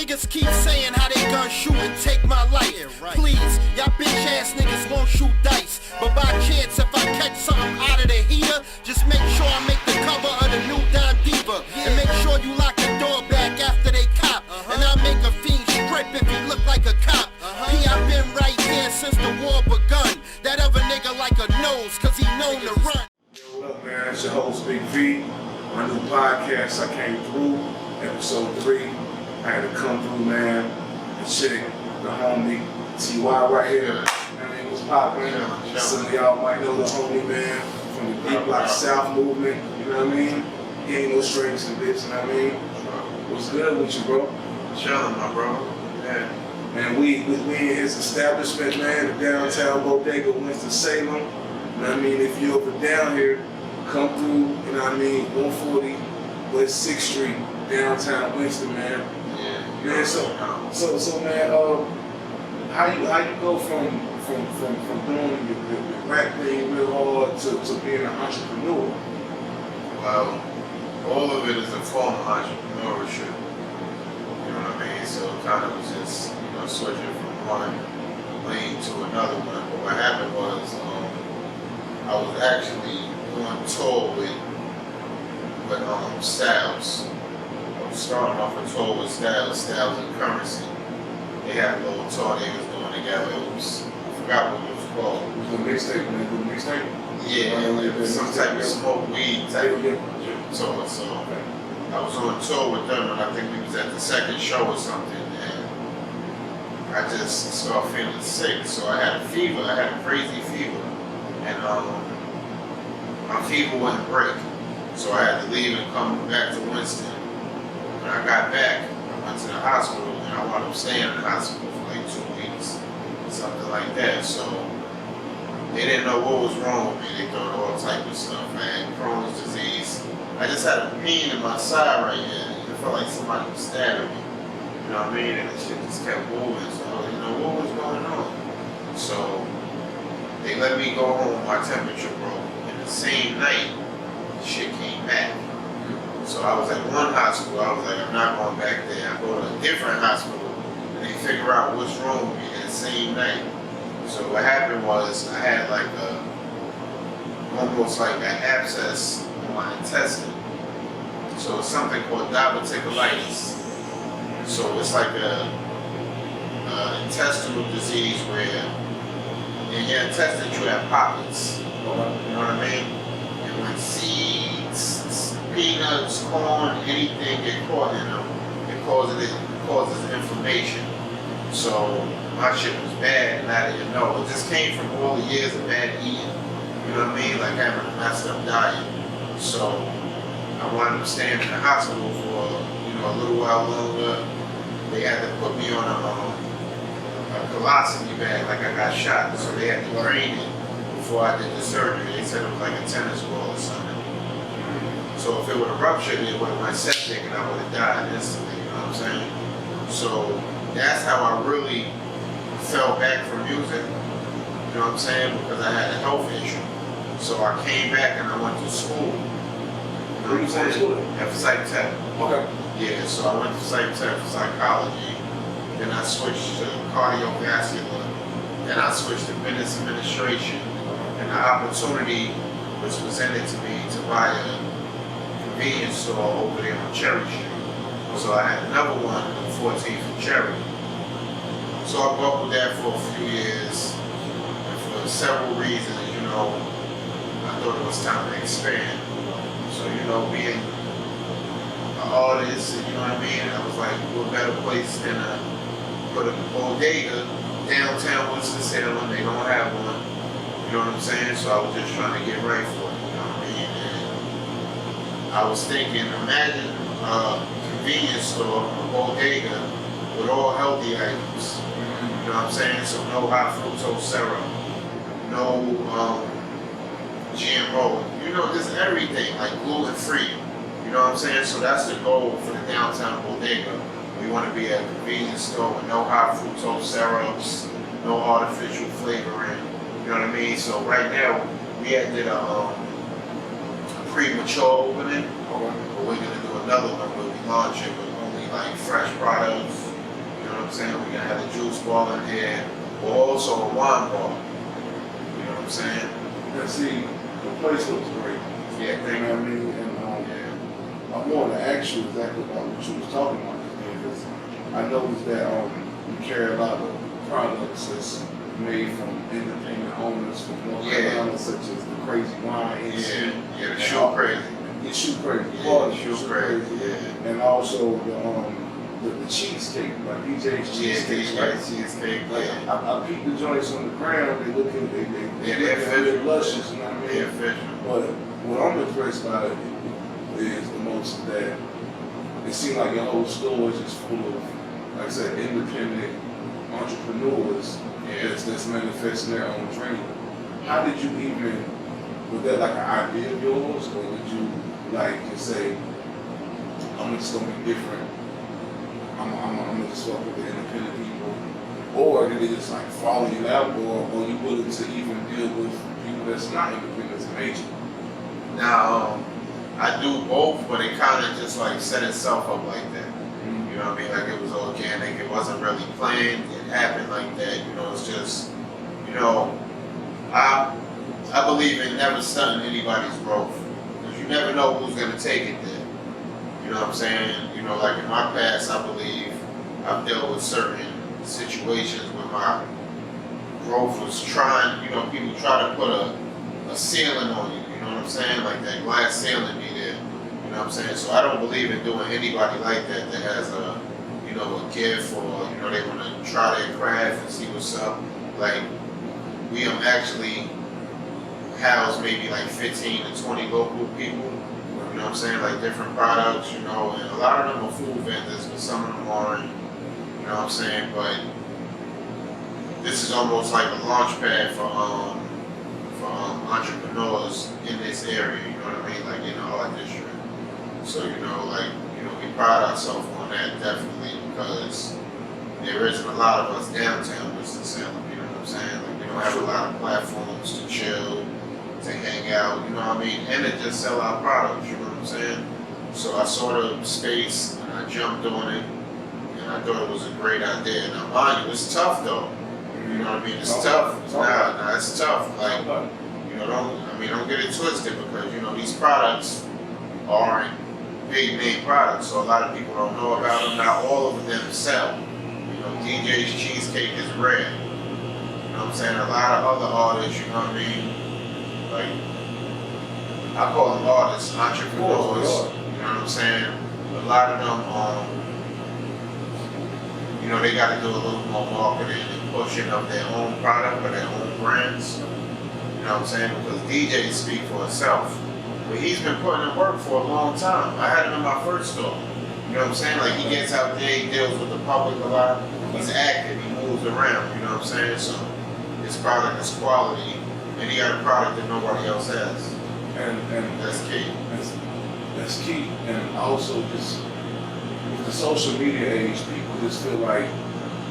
Niggas keep saying how they gon' shoot and take my life. Please, y'all bitch ass niggas won't shoot dice. But by chance, if I catch something out of the heater, just make sure I make the cover of the new Don Diva. And make sure you lock the door back after they cop. And I'll make a fiend strip if he look like a cop. P, I've been right here since the war begun. That other nigga like a nose, cause he known to run. Yo, what up, man? It's your host, Big V. My new podcast, I came through, episode 3. I had to come through, man. The chick, the homie, T.Y. right here. I mean, what's poppin'? Some of y'all might know the homie, man, from the Deep Block South movement, you know what I mean? He ain't no strings to this, you know what I mean? What's good with you, bro? Chillin', my bro. Yeah. Man, we in his establishment, man, the downtown bodega, Winston-Salem. You know what I mean? If you're over down here, come through, you know what I mean, 140 West 6th Street, downtown Winston, man. Yeah. Man, so man, how you go from doing the rap thing real hard to being an entrepreneur? Well, all of it is a form of entrepreneurship. You know what I mean? So it kind of was just, switching from one lane to another one. But what happened was, I was actually on tour with Styles. I was starting off a tour with Styles and Currency. They had a little tour they was doing together. It was, I forgot what it was called. It was a mixtape, man. It was a mixtape? Yeah, it was some type of smoke weed type of tour. So I was on tour with them, and I think we was at the second show or something, and I just started feeling sick. So I had a fever. I had a crazy fever, and my fever wouldn't break. So I had to leave and come back to Winston. When I got back, I went to the hospital, and I wound up staying in the hospital for like 2 weeks, something like that. So they didn't know what was wrong with me. They thought all type of stuff. I had Crohn's disease. I just had a pain in my side right here. It felt like somebody was stabbing me. You know what I mean? And the shit just kept moving. So what was going on? So they let me go home. My temperature broke. And the same night, the shit came back. So I was at one hospital. I was like, I'm not going back there. I go to a different hospital, and they figure out what's wrong with me that same night. So what happened was I had like almost like an abscess on my intestine. So it's something called diverticulitis. So it's like a intestinal disease where in your intestines you have pockets. You know what I mean? And when seeds, peanuts, corn, anything get caught in them, it causes inflammation. So my shit was bad, and I didn't know. It just came from all the years of bad eating. You know what I mean? Like having a messed up diet. So I wound up staying in the hospital for a little while longer. They had to put me on a colostomy bag, like I got shot. So they had to drain it before I did the surgery. They said it was like a tennis ball or something. So if it would have ruptured, it would have went septic, and I would have died instantly. You know what I'm saying? So that's how I really fell back from music. You know what I'm saying? Because I had a health issue. So I came back and I went to school. You know what I'm saying? At Psych Tech. Okay. Yeah, so I went to Psych Tech for psychology. Then I switched to cardiovascular. Then I switched to business administration. And the opportunity was presented to me to buy a convenience store over there on Cherry Street. So I had another one on 14th and Cherry. So I bought with that for a few years. And for several reasons, I thought it was time to expand. So, being an artist, you know what I mean? And I was like, what better place than to put a bodega downtown Winston-Salem? They don't have one. You know what I'm saying? So I was just trying to get right for it. You know what I mean? And I was thinking, imagine a convenience store, a bodega, with all healthy items. You know what I'm saying? So no high fructose syrup, no GMO, just everything, like gluten free. You know what I'm saying? So that's the goal for the downtown bodega. We want to be a convenience store with no high fructose syrups, no artificial flavoring. You know what I mean? So right now, we had did a premature opening, but we're gonna do another one where we launch it with only like fresh products. know what I'm saying? We're gonna have a juice bar in here, or also a wine bar. You know what I'm saying? And see, the place looks great. Yeah, You thank know what I you. mean? And Yeah. I wanted to ask you exactly about what you was talking about today, because I noticed that you carry a lot of products that's made from independent owners from North Carolina, such as the Crazy Wine. Yeah, the shoe crazy. The shoe crazy. Yeah, the shoe crazy. Yeah. And also the cheesecake, like DJ's cheesecake. Yeah, cheesecake. Like, Yeah. I peep the joints on the ground. They looking, they're they're luscious. You know what I mean? They're official. But what I'm impressed by is the most that it seems like your whole store is just full of, like I said, independent entrepreneurs that's manifesting their own dream. How did you even, was that like an idea of yours, or did you like just say, I'm just gonna be different, I'm gonna just fuck with the independent people, or did it just like follow you out, or you willing to even deal with people that's not independent and major? Now, I do both, but it kind of just like set itself up like that. You know what I mean? Like it was organic. It wasn't really planned. It happened like that. You know, it's just, you know, I believe in never stunting anybody's growth, because you never know who's gonna take it there. You know what I'm saying? You know, like in my past, I believe I've dealt with certain situations where my growth was trying. You know, people try to put a ceiling on you. You know what I'm saying? Like that glass ceiling be there. You know what I'm saying? So I don't believe in doing anybody like that that has a, you know, a gift, or, you know, they want to try their craft and see what's up. Like, we actually house maybe like 15 to 20 local people. You know what I'm saying? Like different products, you know, and a lot of them are food vendors, but some of them aren't. You know what I'm saying? But this is almost like a launch pad for entrepreneurs in this area. You know what I mean? Like in our district. So, you know, like, you know, we pride ourselves on that definitely, because there isn't a lot of us downtown Winston-Salem. You know what I'm saying? Like, we don't have a lot of platforms to chill, to hang out. You know what I mean? And to just sell our products. You know what I'm saying? So I saw the space and I jumped on it, and I thought it was a great idea. Now, mind you, it's tough though. You know what I mean? It's tough. Nah, it's tough. Like, you know, don't get it twisted, because, you know, these products aren't big name products, so a lot of people don't know about them. Not all of them sell. You know, DJ's cheesecake is rare. You know what I'm saying? A lot of other artists, you know what I mean? Like, I call them artists, entrepreneurs. You know what I'm saying? A lot of them, you know, they got to do a little more marketing and pushing of their own product or their own brands. You know what I'm saying? Because DJs speak for itself. But he's been putting in work for a long time. I had him in my first store. You know what I'm saying? Like, he gets out there, he deals with the public a lot. He's active, he moves around, you know what I'm saying? So his product is quality, and he got a product that nobody else has. And that's key. That's key. And also, just with the social media age, people just feel like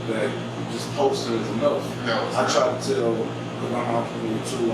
that just posting is enough. No, I try to tell, because I'm an entrepreneur too,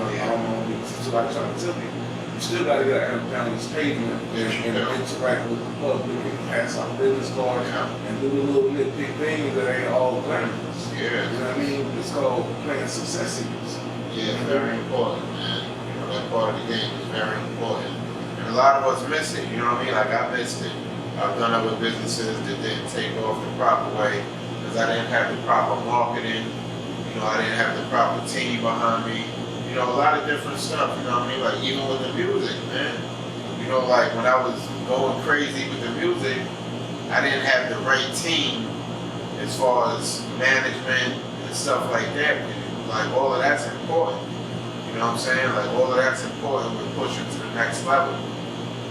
so I try to tell people, you still got to get out down this pavement and interact with the public and pass out business cards and do the little nitpick things that ain't all glamorous. Yeah. You know what I mean? It's called playing success seekers. Yeah, it's very important, man. You know, that part of the game is very important. And a lot of us miss it, you know what I mean? Like, I missed it. I've done other businesses that didn't take off the proper way because I didn't have the proper marketing. You know, I didn't have the proper team behind me. You know, a lot of different stuff, you know what I mean? Like, even with the music, man. You know, like, when I was going crazy with the music, I didn't have the right team as far as management and stuff like that. Like, all of that's important. You know what I'm saying? Like, all of that's important with pushing to the next level.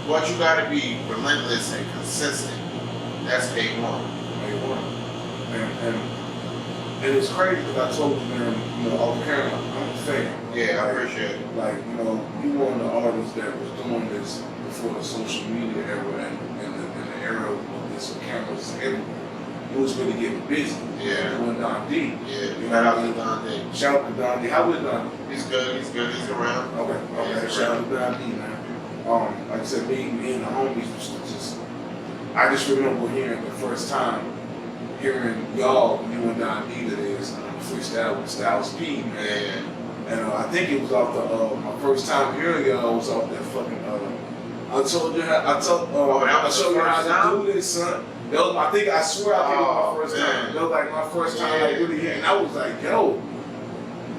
But you gotta be relentless and consistent. That's day one. Day one. And it's crazy because I told you, man, you know, off camera, I'm a fan. Yeah, I appreciate it. Like, you know, you were one of the artists that was doing this before the social media era and the era of this cameras everywhere. You was really getting busy. Yeah. Doing Don D. Yeah, You shout know out what I to mean? Don D. Shout out to Don D. How is Don D? He's good, he's around. Okay. Shout out to Don D, man. Like I said, me and the homies was just, I just remember hearing the first time hearing y'all, you and Don D to this freestyle with Styles P, man. Yeah. And I think it was off the my first time hearing y'all was off that fucking I told you how I showed you how to do this, son. That was I think I swear I think it was my first time. That was like my first time like really hearing. And I was like, yo.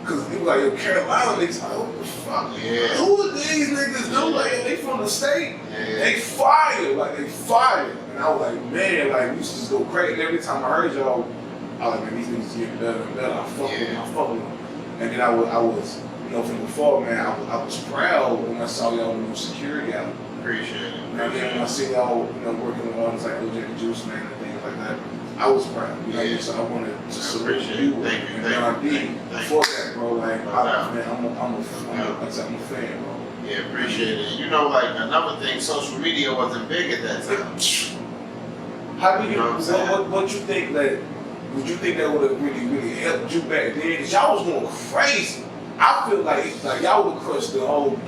Cause it was like, yo, Carolina niggas, like, what the fuck? Yeah. Who are these niggas? Dude, like, yo, they from the state. Yeah. They fire, like they fire. And I was like, man, like we used to just go crazy. And every time I heard y'all, I was like, man, these niggas getting better and better. I fuck with them, I fuck with them. And then I was, you know, from before, man, I was proud when I saw y'all in the security out. Appreciate it. And then when I see y'all, you know, working with artists like OJ the Juice Man and things like that, I was proud. You know, so I wanted to salute you and Don D for that, bro. Like, I'm a fan, bro. Yeah, appreciate it. You know, like another thing, social media wasn't big at that time. How do you, know what you think that, would you think that would have really helped you back then? Cause y'all was going crazy. I feel like y'all would have crushed the whole.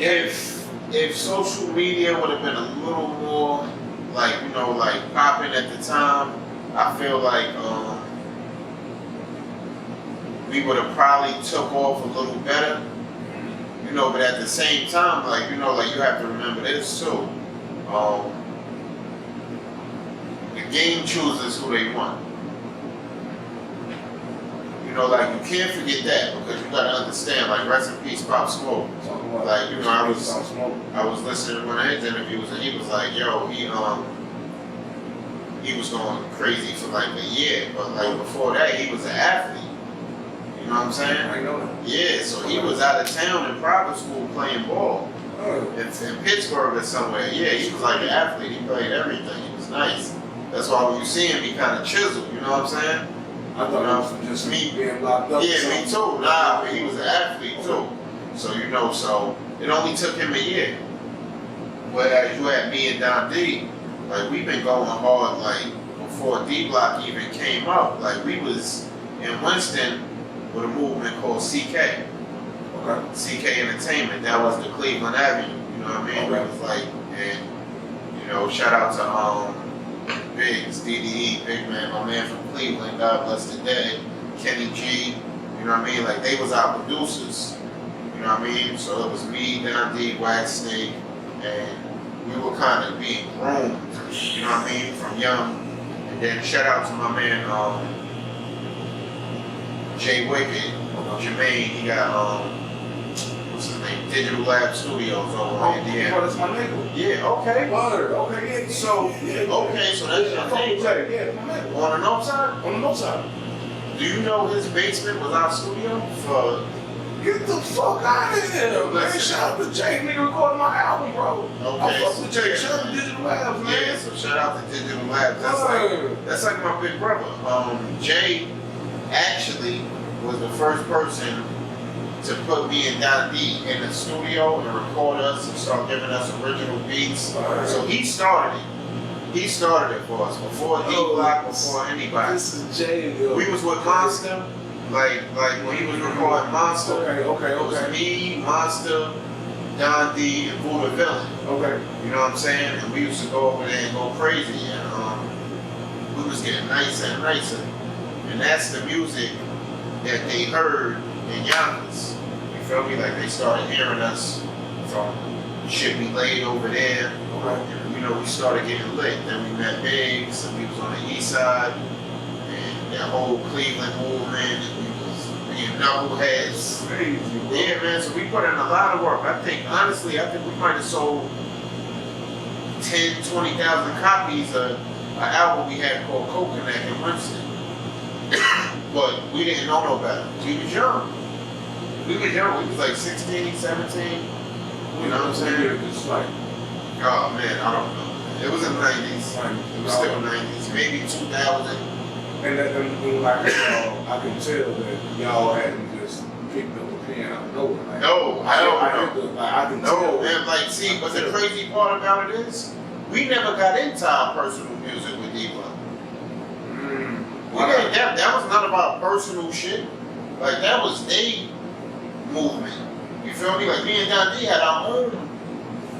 If social media would have been a little more, like, you know, like popping at the time, I feel like we would have probably took off a little better. You know, but at the same time, like, you know, like you have to remember this too. The game chooses who they want. You know, like you can't forget that because you gotta understand, like rest in peace Pop Smoke. Like, you know, I was listening to one of his interviews and he was like, yo, he was going crazy for like a year, but like before that he was an athlete. You know what I'm saying? I know that. Yeah, so he was out of town in private school playing ball. In Pittsburgh or somewhere. Yeah, he was like an athlete, he played everything, he was nice. That's why when you see him, he kind of chiseled, you know what I'm saying? I thought it was just me being locked up. Yeah, me too. Nah, but he was an athlete too. So, you know, so it only took him a year. Whereas you had me and Don D, like we've been going hard, like before D Block even came up. Like we was in Winston with a movement called CK. Okay. CK Entertainment. That was the Cleveland Avenue. You know what I mean? Okay. It was like, and you know, shout out to Biggs, DDE, Big Man, my man from Cleveland, God bless the dead, Kenny G, you know what I mean? Like they was our producers, you know what I mean? So it was me, Don D, Wax Snake, and we were kind of being groomed, you know what I mean, from young. And then shout out to my man, Jay Wicked, Jermaine, he got, what's his name, Digital Lab Studios over in Indiana. Oh, that's my nigga. Yeah, okay. Word, okay, yeah. So, okay, so that's your thing. Yeah, my nigga. On the north side? On the north side. Do you know his basement was our studio for... Get the fuck out of here, man. Shout out to Jay, nigga, recording my album, bro. Okay. I fuck with Jay. Shout out to Digital Labs, man. Yeah, so shout out to Digital Labs. That's like my big brother. Jay actually was the first person to put me and Don D in the studio and record us and start giving us original beats. So he started it. He started it for us before D Block, before anybody. This is Jay, yo. We was with Monster, like when he was recording Monster. Okay. It was me, Monster, Don D, and Buddha Villain. Okay. You know what I'm saying? And we used to go over there and go crazy, and we was getting nicer and nicer. And that's the music that they heard in Yonkers. You feel me? Like they started hearing us from shit we laid over there. Okay. And, you know, we started getting lit. Then we met Biggs, and we was on the east side, and that whole Cleveland movement, and we was being knuckleheads. Crazy, bro. Yeah, man, so we put in a lot of work. Honestly, we might have sold 10, 20,000 copies of an album we had called Coconut in Winston. But we didn't know no better. We was young. We was like 16, 17. You know what I'm saying? It's like, Oh man, I don't know. It was in the 90s. It was still 90s. Maybe 2000. and like, I can tell that y'all hadn't just picked up a pen out of nowhere. Like, No, I can No, tell. man, like, see, but the crazy part about it is, we never got into our personal music with D-Block. That was none of our personal shit. Like, that was they movement. You feel me? Like, me and Don D had our own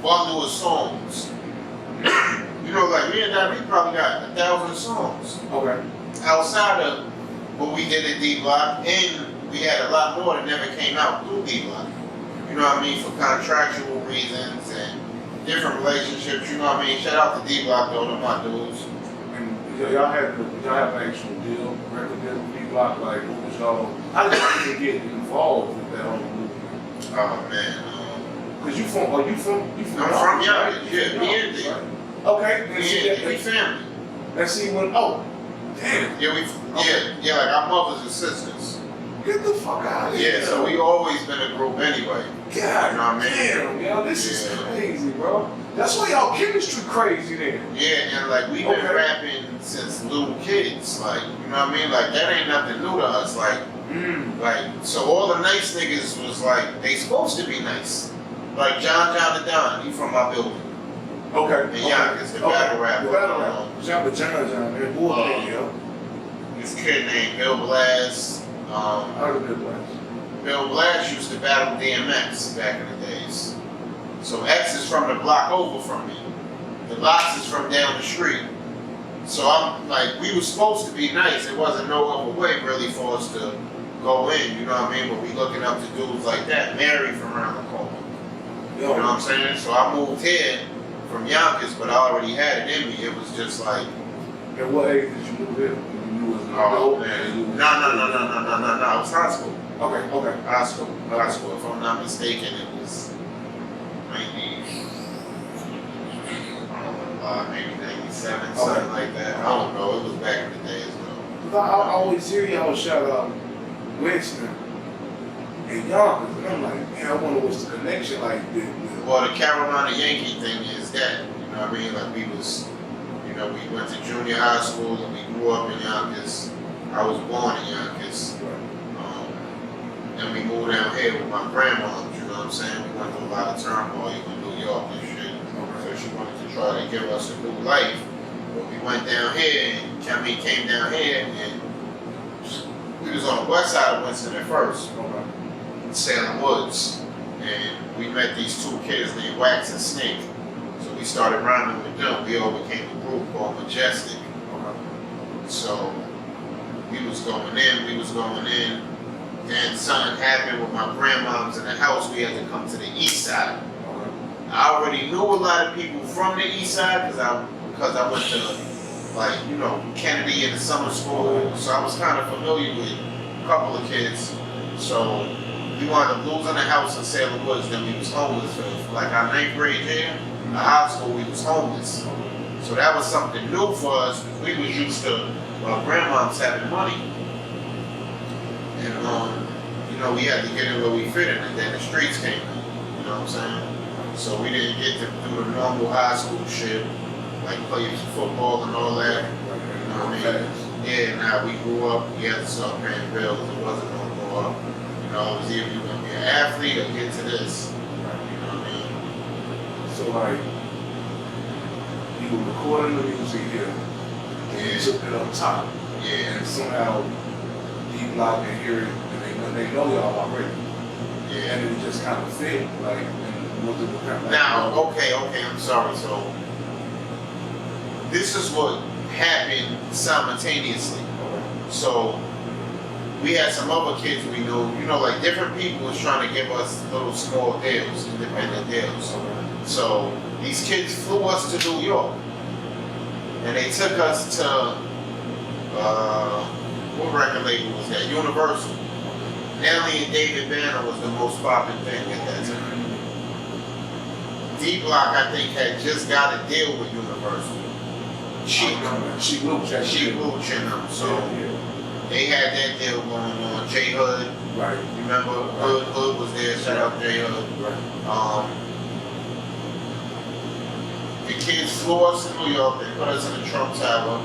bundle of songs. You know, like, me and Don D probably got 1,000 songs. Okay. outside of what we did at D Block, and we had a lot more that never came out through D Block. You know what I mean? For contractual reasons and different relationships. You know what I mean? Shout out to D Block though, they're my dudes. And y'all have an actual deal, record deal with D Block. Like, what was y'all? How did y'all get involved with that whole movement? Oh man. Cause you from? I'm from Yonkers. Yeah, me and D. Okay. We family. Let's see when. Oh, damn. Yeah, like our mothers and sisters. Get the fuck out of here. Yeah, so we always been a group anyway. God, you know what I mean? damn, yo, this is crazy, bro. That's why y'all chemistry crazy then. Yeah, and like we've been rapping since little kids. Like, you know what I mean? Like that ain't nothing new to us. Like, so all the nice niggas was like, they supposed to be nice. Like John the Don, he from my building. Okay. And Yonkers, the battle rapper. The battle rapper. Shout out to John, man. Boy, yo. This kid named Bill Blast. I heard of Bill Blast. Bill Blast used to battle DMX back in the days. So X is from the block over from me. The Lox is from down the street. So I'm like, we were supposed to be nice. It wasn't no other way really for us to go in, you know what I mean? But we looking up to dudes like that, Mary from around the corner. You know what I'm saying? So I moved here from Yonkers, but I already had it in me. It was just like. At what age did you move in? You was oh man. No. It was high school. Okay. High school. If I'm not mistaken, it was maybe 97, something like that. I don't know. It was back in the days though. I always hear y'all shout out Winston and Yonkers, and I'm like, man, I wonder what's the connection like. Well, the Carolina Yankee thing is that, you know what I mean? Like we went to junior high school and we grew up in Yonkers. I was born in Yonkers. And we moved down here with my grandma, you know what I'm saying? We went through a lot of turmoil in New York and shit. So she wanted to try to give us a new life. But we went down here and came down here and we was on the west side of Winston at first, in Salem Woods. And we met these two kids named Wax and Snake. So we started rhyming with them. We all became a group called Majestic. So we was going in. Then something happened with my grandmom's in the house. We had to come to the east side. I already knew a lot of people from the east side because I went to Kennedy in the summer school. So I was kind of familiar with a couple of kids. So we wound up losing a house in Salem Woods. Then we was homeless for like our 9th grade year. In high school we was homeless. So that was something new for us because we was used to our grandmoms having money. And we had to get in where we fit in, and then the streets came in, you know what I'm saying? So we didn't get to do the normal high school shit, like play football and all that, you know what I mean? Yeah, now we grew up, we had to start paying bills, it wasn't no more, it was either you gonna be an athlete or get to this, you know what I mean? So like, you were recording the music here, and you took it up top, and somehow D Block and hear it, and they know y'all already. Yeah. And it just kind of fit, like, and what the kind of now, okay, I'm sorry. So this is what happened simultaneously. So we had some other kids we knew, like different people was trying to give us little small deals, independent deals. So these kids flew us to New York, and they took us to what record label was that? Universal. Nelly and David Banner was the most popular thing at that time. D Block, I think, had just got a deal with Universal. She Gooch and them. So they had that deal going on. J Hood. Right. You remember? Hood was there. Shout out J Hood. Right. The kids flew us to New York. They put us in the Trump Tower.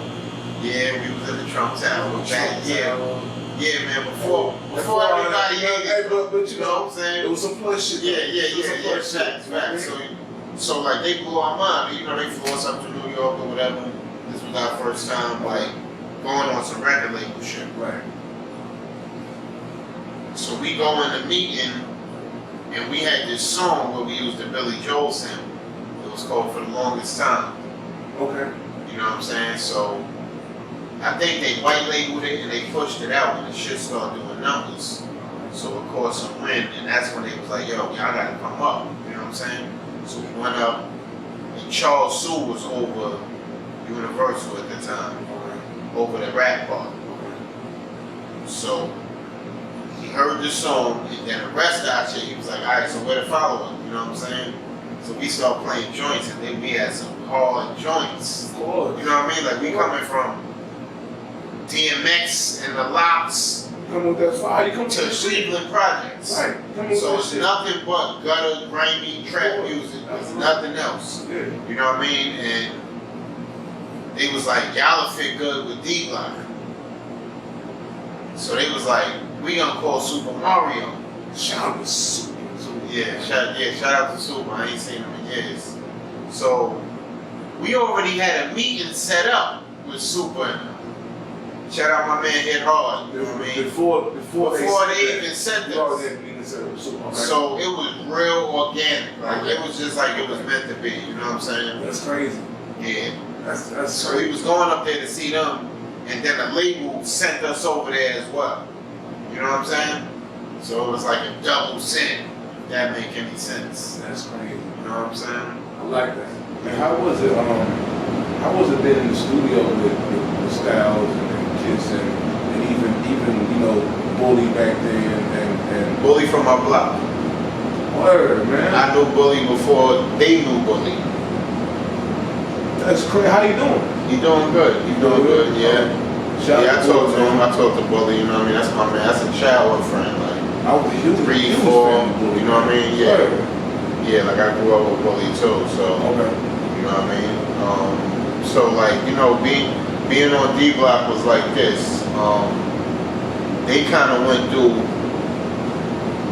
Yeah, we was in the Trump Tower. Yeah, man. Before everybody hated, but you know what I'm saying? It was some plus shit. Yeah. Facts. So like they blew our mind. They flew us up to New York or whatever. This was our first time like going on some record label shit. Right. So we go in the meeting, and we had this song where we used the Billy Joel sample. It was called For the Longest Time. Okay. You know what I'm saying? So I think they white labeled it and they pushed it out and the shit started doing numbers. So it caused some wind, and that's when they was like, yo, y'all gotta come up. You know what I'm saying? So we went up, and Charles Sue was over Universal at the time, over the rap part. So he heard the song, and then the rest of our shit, he was like, all right, so where the follow-up? You know what I'm saying? So we started playing joints, and then we had some hard joints. Of course. You know what I mean? Like we coming from DMX and the Locks Come with that fire, you come to Cleveland Projects. Right. Come with So that it's shit. nothing but gutter, grimy, trap music. It's nothing else. Yeah. You know what I mean? And they was like, y'all fit good with D-Block. So they was like, we gonna call Super Mario. Shout out to Super. Shout out to Super. I ain't seen him in years. So we already had a meeting set up with Super and them. Shout out my man Hit Hard. You know what I mean? Before they even said this. Okay. So it was real organic. Like it was just like it was meant to be. You know what I'm saying? That's crazy. Yeah. That's So he was going up there to see them, and then the label sent us over there as well. You know what I'm saying? So it was like a double send. If that make any sense? That's crazy. You know what I'm saying? I like that. And how was it? How was it being in the studio with Styles and Kiss and even you know Bully back then and Bully from my block. Word, man. I knew Bully before they knew Bully. That's crazy. How you doing? He doing good. He doing good. Yeah. Shout Yeah, I out talked to Bully, him. man. I talked to Bully. You know what I mean? That's my man. That's a childhood friend. Like I was a huge 3, huge 4. fan of Bully, You know what I mean? Yeah. Word. Yeah. Like I grew up with Bully too. So Okay. you know what I mean? So like you know being on D Block was like this. They kind of went through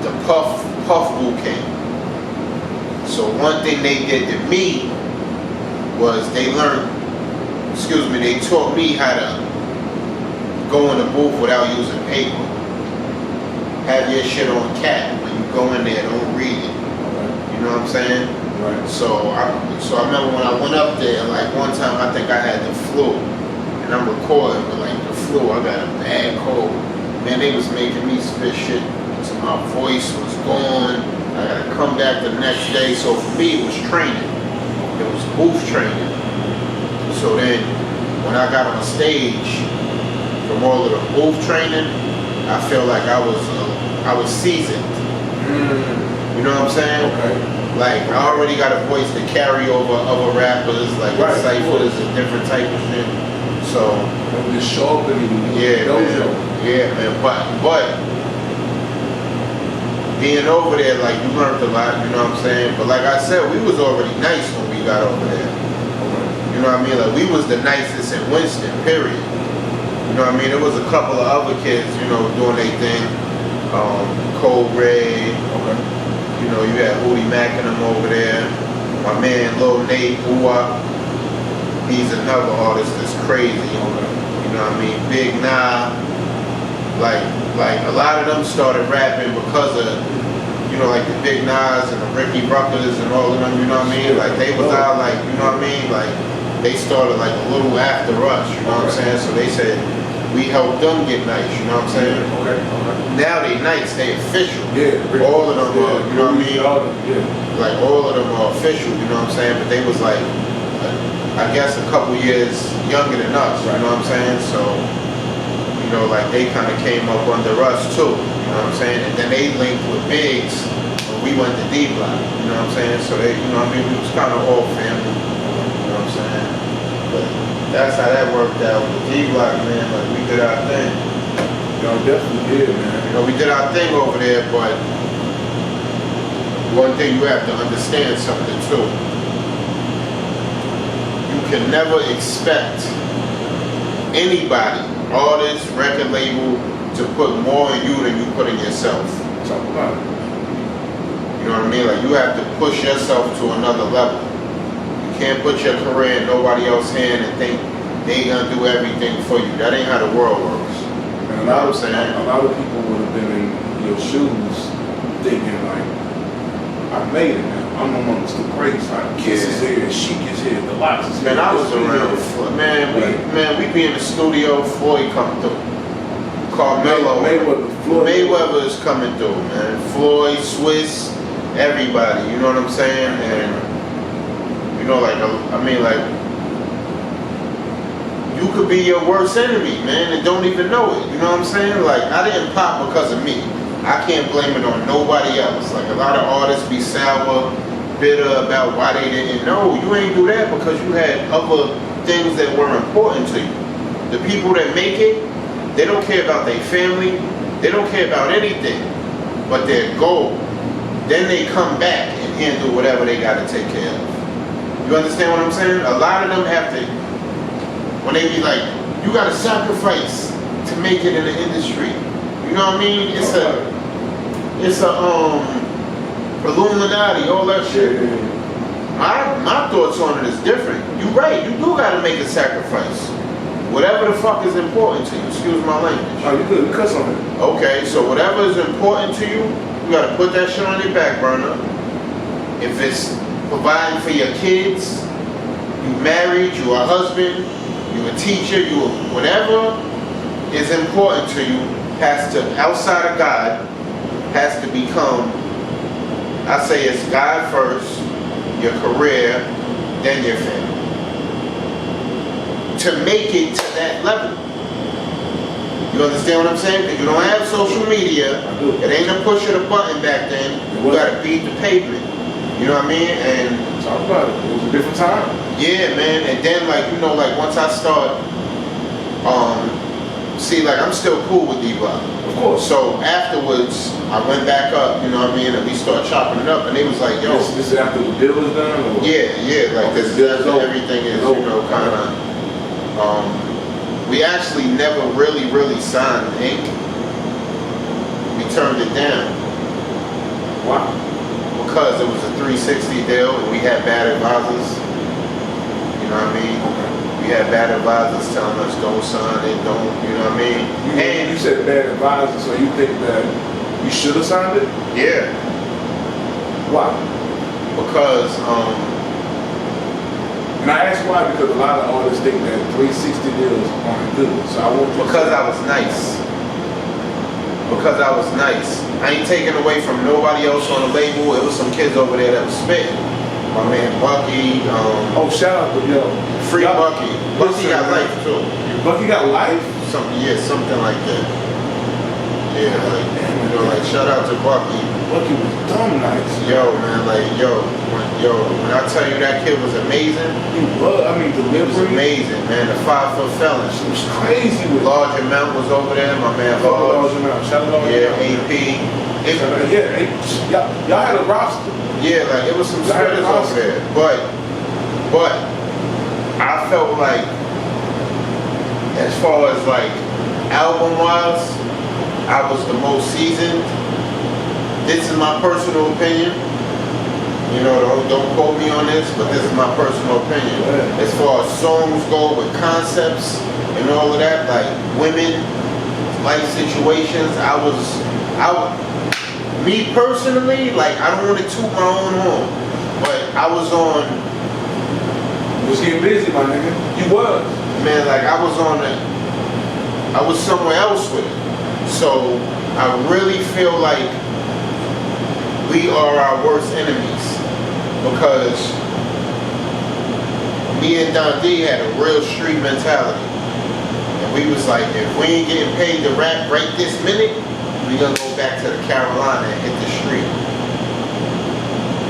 the Puff boot camp. So one thing they did to me was they taught me how to go in the booth without using paper. Have your shit on cap when you go in there, don't read it. You know what I'm saying? Right. So I remember when I went up there, like one time I think I had the flu, and I'm recording with like the flu. I got a bad cold. Man, they was making me spit shit. So my voice was gone. I gotta come back the next day. So for me, it was training. It was booth training. So then, when I got on stage from all of the booth training, I felt like I was seasoned. You know what I'm saying? Okay. Like I already got a voice to carry over other rappers, like Right. ciphers and different type of shit. So It was sharpening. yeah, man. Yeah, man. But being over there, like you learned a lot. You know what I'm saying? But like I said, we was already nice when we got over there. You know what I mean? Like we was the nicest in Winston. Period. You know what I mean? There was a couple of other kids, you know, doing their thing. Cold Ray. Okay. You know, you had Hootie Mack and them over there. My man Lil Nate Uwa. He's another artist that's crazy. You know what I mean? Big Nah. Like a lot of them started rapping because of, you know, like the Big Nas and the Ricky Ruckers and all of them, you know what I mean? Like they was out like, you know what I mean? Like they started like a little after us, you know what I'm saying? So they said, we helped them get nice, you know what I'm saying? Okay. Now they nice, they official. Yeah. All of them are, you know what I mean? Yeah. Like all of them are official, you know what I'm saying? But they was like, I guess a couple years younger than us, you know what I'm saying? So, you know, like they kind of came up under us too, you know what I'm saying? And then they linked with Biggs when we went to D Block, you know what I'm saying? So they, you know what I mean? We was kind of all family, you know what I'm saying? But that's how that worked out with D Block, man. Like we did our thing. Y'all definitely did, man. You know, we did our thing over there, but one thing you have to understand something too. You can never expect anybody, artist, record label, to put more in you than you put in yourself. Talk about it. You know what I mean? Like you have to push yourself to another level. You can't put your career in nobody else's hand and think they gonna do everything for you. That ain't how the world works. And a lot of people would have been in your shoes thinking like, I made it now. I'm amongst the greats. Like Kiss is here, Chic is here, the Lox is here. Man, I was around. We be in the studio. Floyd come through. Carmelo, Mayweather is coming through, man. Floyd, Swiss, everybody. You know what I'm saying? And you know, like you could be your worst enemy, man, and don't even know it. You know what I'm saying? Like, I didn't pop because of me. I can't blame it on nobody else. Like, a lot of artists be sour, bitter about why they didn't know. You ain't do that because you had other things that were important to you. The people that make it, they don't care about their family. They don't care about anything but their goal. Then they come back and handle whatever they got to take care of. You understand what I'm saying? A lot of them have to, when they be like, you got to sacrifice to make it in the industry. You know what I mean? It's a Illuminati, all that shit. My thoughts on it is different. You're right. You do got to make a sacrifice. Whatever the fuck is important to you. Excuse my language. Oh, you good. You cuss on it. Okay, so whatever is important to you, you got to put that shit on your back burner. If it's providing for your kids, you married, you a husband, you a teacher, you whatever is important to you has to, outside of God, has to become, I say it's God first, your career, then your family. To make it to that level. You understand what I'm saying? Because you don't have social media, it ain't a push of the button back then, you gotta beat the pavement. You know what I mean? And talk about it. It was a different time. Yeah, man. And then, like, you know, like once I start, see, like I'm still cool with D-Block. Of course. So afterwards, I went back up. You know what I mean? And we started chopping it up. And they was like, "Yo, this is after the deal is done." Or? Yeah. Like this, after everything is, you know, kind of. We actually never really signed Inc. We turned it down. Wow. Because it was a 360 deal and we had bad advisors. You know what I mean? We had bad advisors telling us don't sign it, don't, you know what I mean? And you said bad advisors, so you think that you should have signed it? Yeah. Why? Because, and I ask why because a lot of artists think that 360 deals aren't good. So I want you because I was nice. Because I was nice. I ain't taking away from nobody else on the label. It was some kids over there that was spitting. My man Bucky. Shout out to Free Bucky. Bucky got life too. Bucky got life? Something like that. Yeah, like, you know, like shout out to Bucky. Bucky was dumb nice. Yo, man, like when I tell you that kid was amazing. He was. I mean, It was amazing, man. The 5-foot felon. She was crazy with Large Amount was over there. My man Large Amount. Shout out to AP. Y'all had a roster. Yeah, like it was some spitters over there. But I felt like as far as like album wise, I was the most seasoned. This is my personal opinion. You know, don't quote me on this, but this is my personal opinion. As far as songs go with concepts and all of that, like women, life situations, me personally, like I don't want to toot my own horn, but I was on. You was getting busy, my nigga. You was. Man, like I was somewhere else with it. So I really feel like we are our worst enemies because me and Don D had a real street mentality. And we was like, if we ain't getting paid to rap right this minute, we gonna go back to the Carolina and hit the street.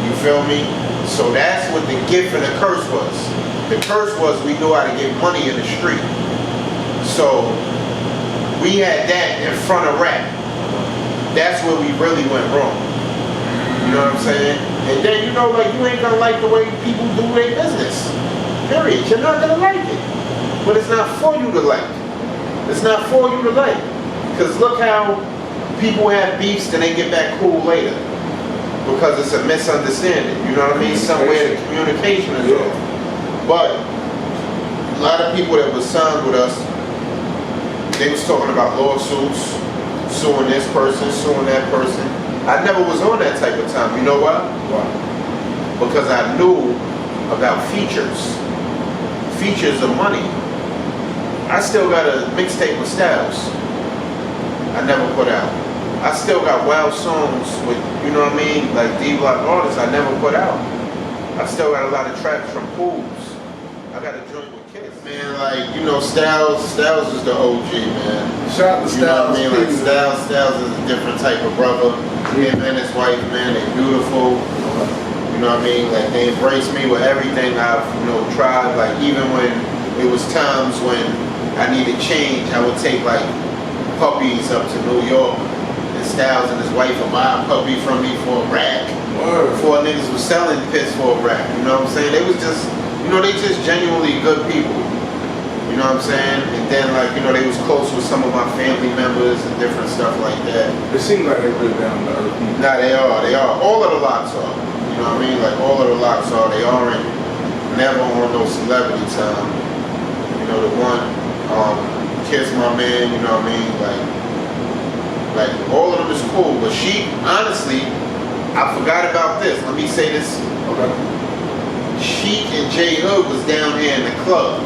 You feel me? So that's what the gift and the curse was. The curse was we knew how to get money in the street. So we had that in front of rap. That's where we really went wrong. You know what I'm saying? And then, you know, like, you ain't gonna like the way people do their business. Period. You're not gonna like it. But it's not for you to like. It's not for you to like. Because look how people have beefs and they get back cool later. Because it's a misunderstanding. You know what I mean? Somewhere the communication is off. But a lot of people that was signed with us, they was talking about lawsuits, suing this person, suing that person. I never was on that type of time. You know why? Why? because I knew about features. Features of money. I still got a mixtape with Styles. I never put out. I still got wild songs with, you know what I mean, like D-Block artists I never put out. I still got a lot of tracks from Pools. I got a joint with Kids. Man, like, you know, Styles is the OG, man. Shout out to Styles. You know what I mean? Like Styles is a different type of brother. Him and his wife, man, they beautiful. You know what I mean? Like, they embrace me with everything I've, you know, tried. Like, even when it was times when I needed change, I would take, like, puppies up to New York. And Styles and his wife would buy a puppy from me for a rack. Before niggas was selling piss for a rack. You know what I'm saying? They was just, you know, they just genuinely good people. You know what I'm saying? And then, like, you know, they was close with some of my family members and different stuff like that. It seems like they really down to earth. Nah, they are. All of the locks are. You know what I mean? Like, all of the locks are. They aren't never on no celebrity time. You know, the one, Kiss My Man, you know what I mean? Like, all of them is cool. But she, honestly, I forgot about this. Let me say this. Okay. Sheik and J Hood was down here in the club,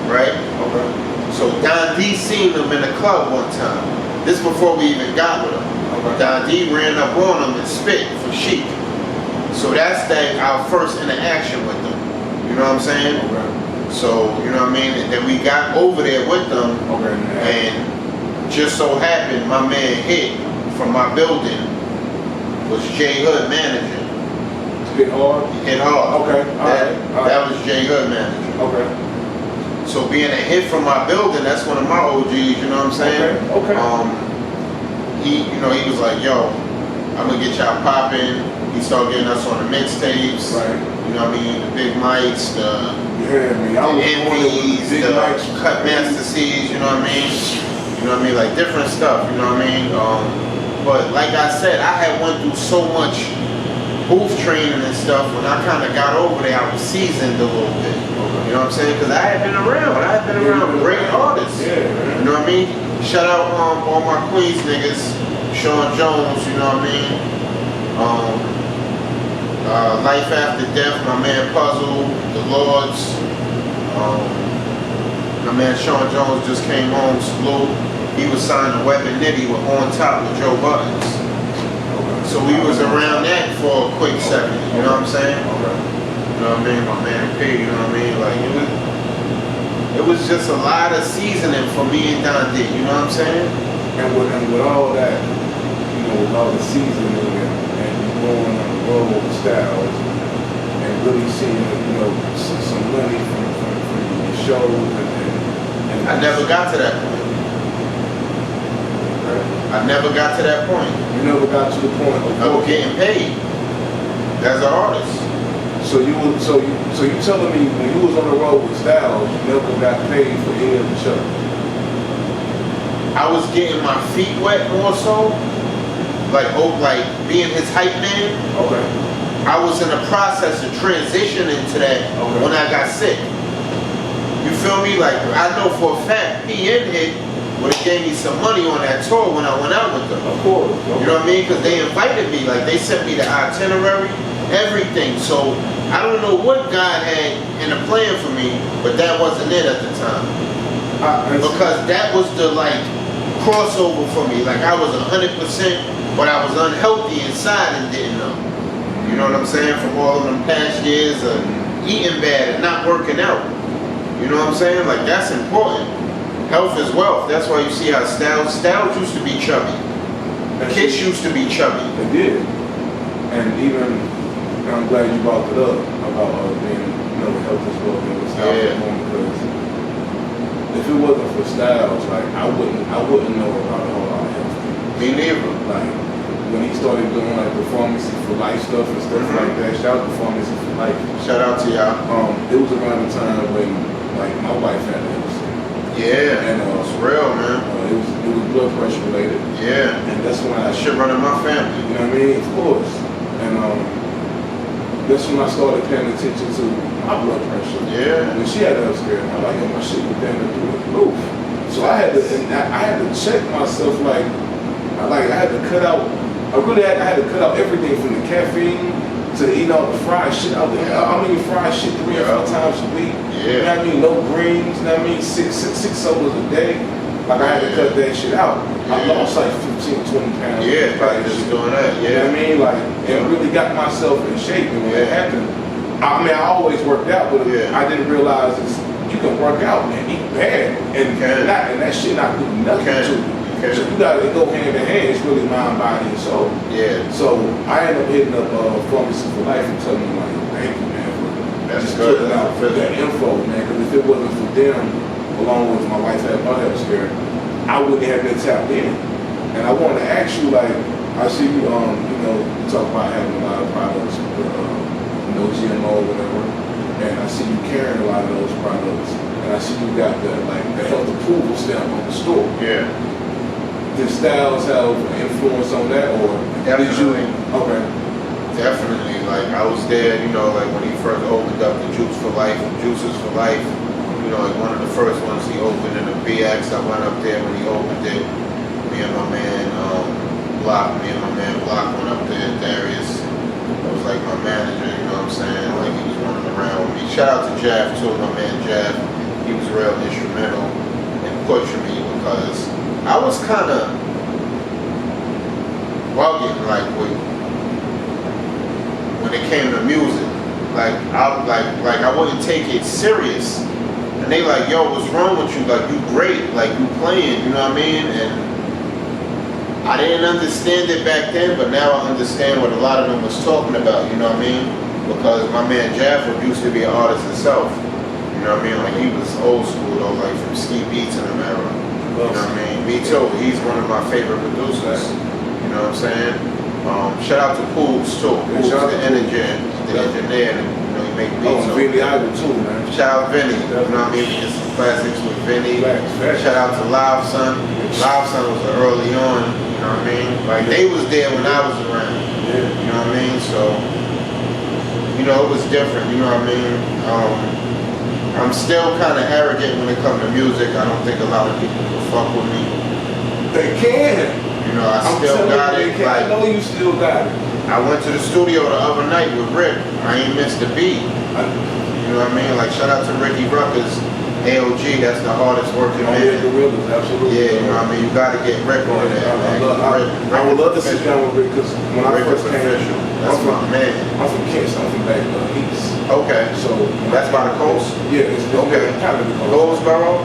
right? Okay. So Don D seen them in the club one time. This before we even got with them. Okay. Don D ran up on them and spit for Sheik. So that's our first interaction with them. You know what I'm saying? Okay. So, you know what I mean? And then we got over there with them. Okay. And just so happened my man Hit from my building was J Hood manager. Hit Hard? Hit Hard. Okay. That was J Hood manager. Okay. So being a hit from my building, that's one of my OGs, you know what I'm saying? Okay. He was like, yo, I'm gonna get y'all popping. He started getting us on the mixtapes. Right. You know what I mean? The Big Mics, the MVs, the Cut Master C's, you know what I mean? You know what I mean? Like different stuff, you know what I mean? But like I said, I had went through so much booth training and stuff. When I kind of got over there, I was seasoned a little bit. You know what I'm saying? Because I had been around great artists. Yeah, man. You know what I mean? Shout out all my Queens niggas, Sean Jones, you know what I mean? Life After Death, my man Puzzle, The Lords. My man Sean Jones just came home, salute. He was signed to Weapon Nitty with On Top with Joe Buttons. So we was around that for a quick second, you know what I'm saying? You know what I mean? My man P, you know what I mean? Like it was just a lot of seasoning for me and Don D, you know what I'm saying? And with all that, you know, with all the seasoning and going on the road with Styles and really seeing, you know, some money from the shows and I never got to that point. I never got to that point. You never got to the point of getting paid as an artist. So you telling me when you was on the road with Styles, you never got paid for any of the show? I was getting my feet wet more so, like being his hype man. Okay. I was in the process of transitioning to that when I got sick. You feel me? Like I know for a fact, P and Hit would have gave me some money on that tour when I went out with them. Of course. Okay. You know what I mean? Because they invited me, like they sent me the itinerary, everything. So I don't know what God had in the plan for me, but that wasn't it at the time. Because that was the like crossover for me. Like I was 100%, but I was unhealthy inside and didn't know. You know what I'm saying? From all of them past years of eating bad and not working out. You know what I'm saying? Like that's important. Health is wealth. That's why you see how Styles used to be chubby. Kids used to be chubby. They did. And even, I'm glad you brought it up about being, you know, health is wealth and Styles because if it wasn't for Styles, like I wouldn't know about a whole lot of health. Me neither. Like when he started doing like the Pharmacy for Life stuff and stuff like that. Shout out to Pharmacy for Life. Shout out to y'all. It was around the time when like my wife had illness. Yeah, and it's real, man. It was blood pressure related. Yeah, and that's when that shit running my family. You know what I mean? Of course. And that's when I started paying attention to my blood pressure. Yeah. When she had that scare, I'm like, my shit was down through the roof. So I had to check myself. Like I had to cut out. I had to cut out everything from the caffeine to eat all the fried shit out there. I mean, fried shit 3 or 4 times a week. Yeah. You know what I mean? No greens. You know what I mean? Six sodas a day. Like I had to cut that shit out. I lost like 15, 20 pounds. Yeah, probably just doing that. You know what I mean? Like, and really got myself in shape. And when it happened, I mean, I always worked out, but I didn't realize you can work out and eat bad, and that shit not do nothing to you. So you gotta go hand in hand. It's really mind, body, and soul. Yeah. So I ended up hitting up Pharmacy for Life and telling them like, thank you, man, for just putting out for that info, man. Because if it wasn't for them, along with my wife had my health scare, I wouldn't have been tapped in. And I wanted to ask you, like, I see you, you know, you talk about having a lot of products, no GMO or whatever, and I see you carrying a lot of those products, and I see you got the health approval stamp on the store. Yeah. Did Styles have an influence on that, or definitely? Okay. Definitely. Like I was there, you know, like when he first opened up the Juices for Life, you know, like one of the first ones he opened in the BX. I went up there when he opened it. Me and my man Block went up there. Darius, that was like my manager. You know what I'm saying? Like he was running around with me. Shout out to Jav too, my man Jav. He was real instrumental in pushing me because I was kind of bugging, like when it came to music, like I wouldn't take it serious, and they like, yo, what's wrong with you? Like you great, like you playing, you know what I mean? And I didn't understand it back then, but now I understand what a lot of them was talking about, you know what I mean? Because my man Jafford used to be an artist himself, you know what I mean? Like he was old school though, like from Ski Beats in America. You know what I mean? Me too. He's one of my favorite producers. You know what I'm saying? Shout out to Pools too. Pools the engineer, and you know he make beats. Oh, Vinny Idol too, man. Shout out Vinny. You know what I mean? We did some classics with Vinny. Shout out to Live Son. Live Son was early on. You know what I mean? Like they was there when I was around. You know what I mean? So you know it was different. You know what I mean? I'm still kind of arrogant when it comes to music. I don't think a lot of people can fuck with me. They can. You know, I still got it. Like, I know you still got it. I went to the studio the other night with Rick. I ain't missed a beat. You know what I mean? Like, shout out to Ricky Ruckers, AOG. That's the hardest working man. Yeah, Gorillas, absolutely. Yeah, you know what I mean? You got to get Rick on there, man. I would love to sit down with Rick because when I first came, that's my man. I'm from Kansas. I'm from back east. Okay. So that's by the coast? Yeah, it's okay. Kind of the coast. Goldsboro?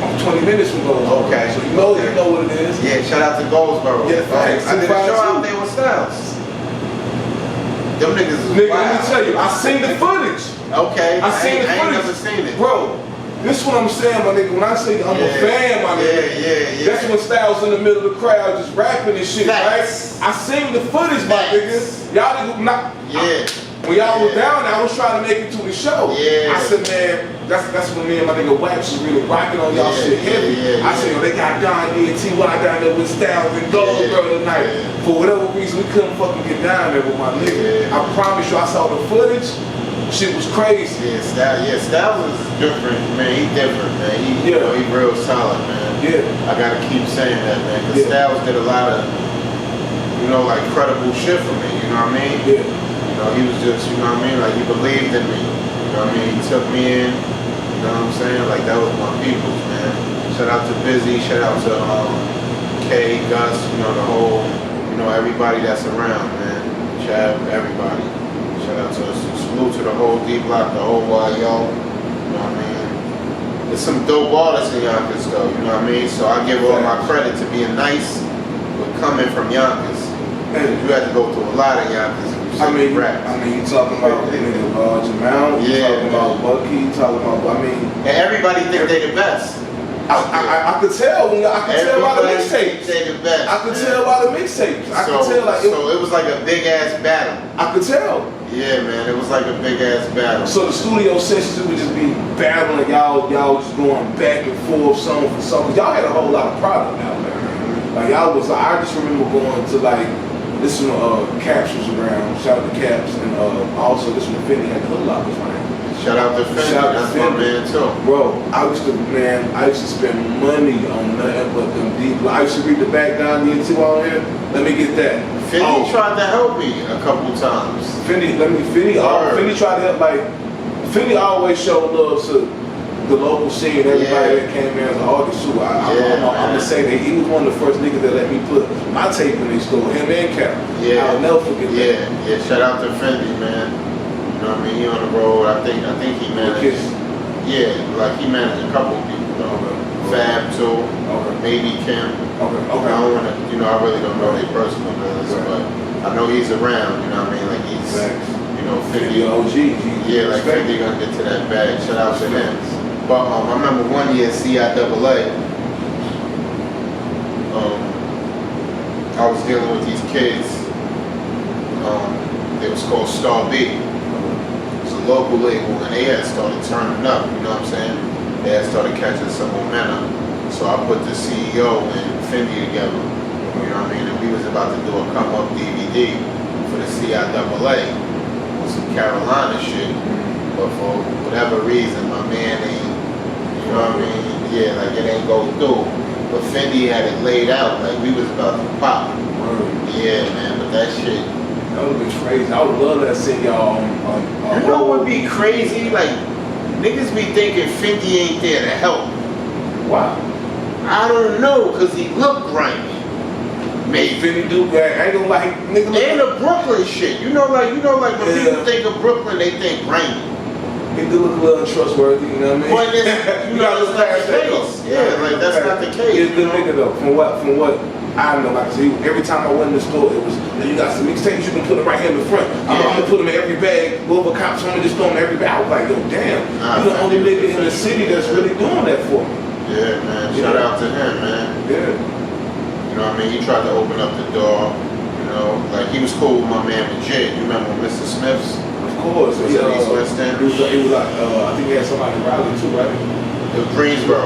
I'm 20 minutes from Goldsboro. Okay. So you know what it is. Yeah, shout out to Goldsboro. Yeah, thanks. I did a show out there with Styles. Them niggas is Nigga, wild. let me tell you, I seen the footage. Okay. I seen the footage. I ain't never seen it. Bro, this is what I'm saying, my nigga. When I say I'm a fan, my nigga, that's when Styles in the middle of the crowd just rapping and shit, right? I seen the footage, my nigga. Y'all niggas not. When y'all was down there, I was trying to make it to the show. I said, man, that's when me and my nigga Wax was really rocking on y'all shit heavy. I said, yo, they got Don D and T.Y. down there with Styles and Goldsboro tonight. For whatever reason, we couldn't fucking get down there with my nigga. I promise you, I saw the footage. Shit was crazy. Styles is different, man. He different, man. You know, he real solid, man. I gotta keep saying that, man. Cause Styles did a lot of, you know, like credible shit for me. You know what I mean? You know, he was just, you know what I mean? Like he believed in me. You know what I mean? He took me in. You know what I'm saying? Like that was my peoples, man. Shout out to Busy. Shout out to Kay, Gus. You know the whole, you know everybody that's around, man. Chad, everybody. Shout out to us. Salute to the whole D Block, the whole YO. You know what I mean? There's some dope artists in Yonkers though, you know what I mean? So I give all my credit to being nice but coming from Yonkers. You had to go through a lot of Yonkers. I mean, you talking about nigga large amount, you talking about Bucky, you talking about, and everybody think they the best. I could tell by the mixtapes. They the best. I could tell by the mixtapes. I could tell like so it was like a big ass battle. I could tell. Yeah, man, it was like a big ass battle. So the studio sessions would just be battling, y'all just going back and forth, song for song. Y'all had a whole lot of product out there. Like y'all was, I just remember going to like this one Caps was around. Shout out to Caps, and also this one Finny had the Hood Lockers around. Shout out to Fendi. Shout out to That's my Fendi. man too. Bro, I used to spend money on nothing but them deep. I used to read the back down the two on here. Let me get that. Fendi tried to help me a couple times. Fendi tried to help. Like Fendi always showed love to the local scene. Everybody that came in as an artist too. I'm gonna say that he was one of the first niggas that let me put my tape in his store. Him and Cap. Yeah. I'll never forget that. Yeah. Shout out to Fendi, man. You know what I mean? He on the road. I think he managed. Yeah, like he managed a couple of people though. Fab too. Maybe Kim. I don't wanna, I really don't know their personal business, but I know he's around. You know what I mean? Like he's, 50 OG. Yeah, like 50 gonna get to that bag. Shout out to him. But I remember one year at CIAA, I was dealing with these kids. It was called Star B. It's a local label, and they had started turning up. You know what I'm saying? They had started catching some momentum. So I put the CEO and Fendi together. You know what I mean? And we was about to do a come up DVD for the CIAA with some Carolina shit. But for whatever reason, my man ain't. You know what I mean? Yeah, like it ain't go through. But Fendi had it laid out like we was about to pop. Yeah, man, but that shit. That would be crazy. I would love to see y'all on You know what would be crazy? Like, niggas be thinking Fendi ain't there to help. Wow. I don't know, cause he look grimy. Maybe. Fendi do that. I ain't gonna like nigga. And the Brooklyn shit. You know like when people think of Brooklyn, they think grimy. He do look a little untrustworthy, you know what I mean? But it's, that's not the case. Yeah, like that's not the case. He's a good nigga though. From what I know, like I said, every time I went in the store, it was, you got some mixtapes, you can put them right here in the front. I'm gonna put them in every bag. Whoever cops on me, just throw them in every bag. I was like, yo, damn, you the only nigga in the city that's really doing that for me. Yeah, man. Shout out to him, man. Yeah. You know what I mean? He tried to open up the door. You know, like he was cool with my man Majid. You remember Mr. Smith's? Of course. He was West End. It was like, I think he had somebody in Raleigh too, right? Greensboro,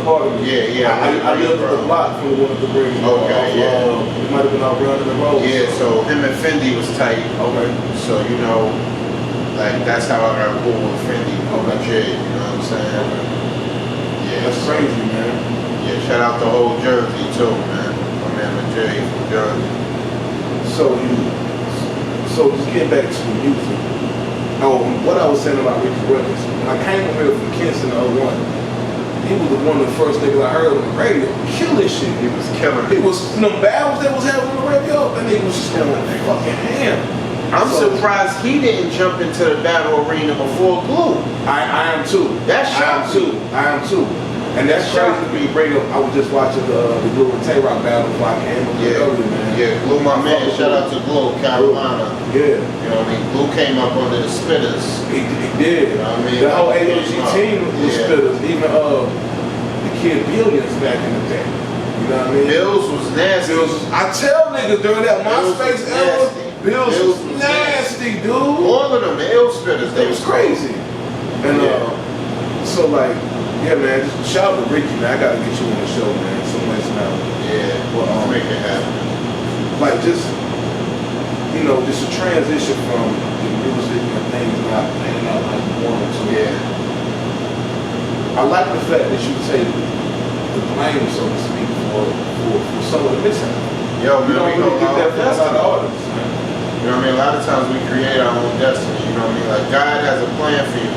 part of it. Yeah. I lived with the block from the one of the Greensboro. Okay, It might have been out running the road. Yeah, so him and Fendi was tight. Okay. So, like that's how I got cool with Fendi. Majid, you know what I'm saying? Yeah. That's crazy, man. Yeah, shout out to Old Jersey too, man. My man Majid from Jersey. So just getting back to the music. What I was saying about Ricky Williams, when I came over here from Kingston in 01, he was one of the first niggas I heard on the radio. Kill this shit. He was killing it. It was battles that was happening on the radio. That nigga was just going fucking ham. I'm surprised he didn't jump into the battle arena before Glue. I am too. That's shocking. I am too. And that's crazy when you bring up. I was just watching the Glue and Tay-Rock battle before I came over earlier, man. Yeah, Glue, my man. Shout out to Glue, Carolina. Yeah. You know what I mean? Glue came up under the Spitters. He did. You know what I mean? The whole AOG team was Spitters. Even the Kid Billions back in the day. You know what I mean? Bills was nasty. I tell niggas during that MySpace era, Bills was nasty, dude. All of them, the Ill Spitters. They was crazy. And so like, yeah, man, just shout out to Ricky, man. I gotta get you on the show, man. So much now. Yeah, well, make it happen. Like just a transition from the music and things not playing out like you wanted to. Yeah. I like the fact that you take the blame, so to speak, for some of the mishaps. Yo, You don't really get that from a lot of artists, man. You know what I mean? A lot of times we create our own destiny. You know what I mean? Like God has a plan for you.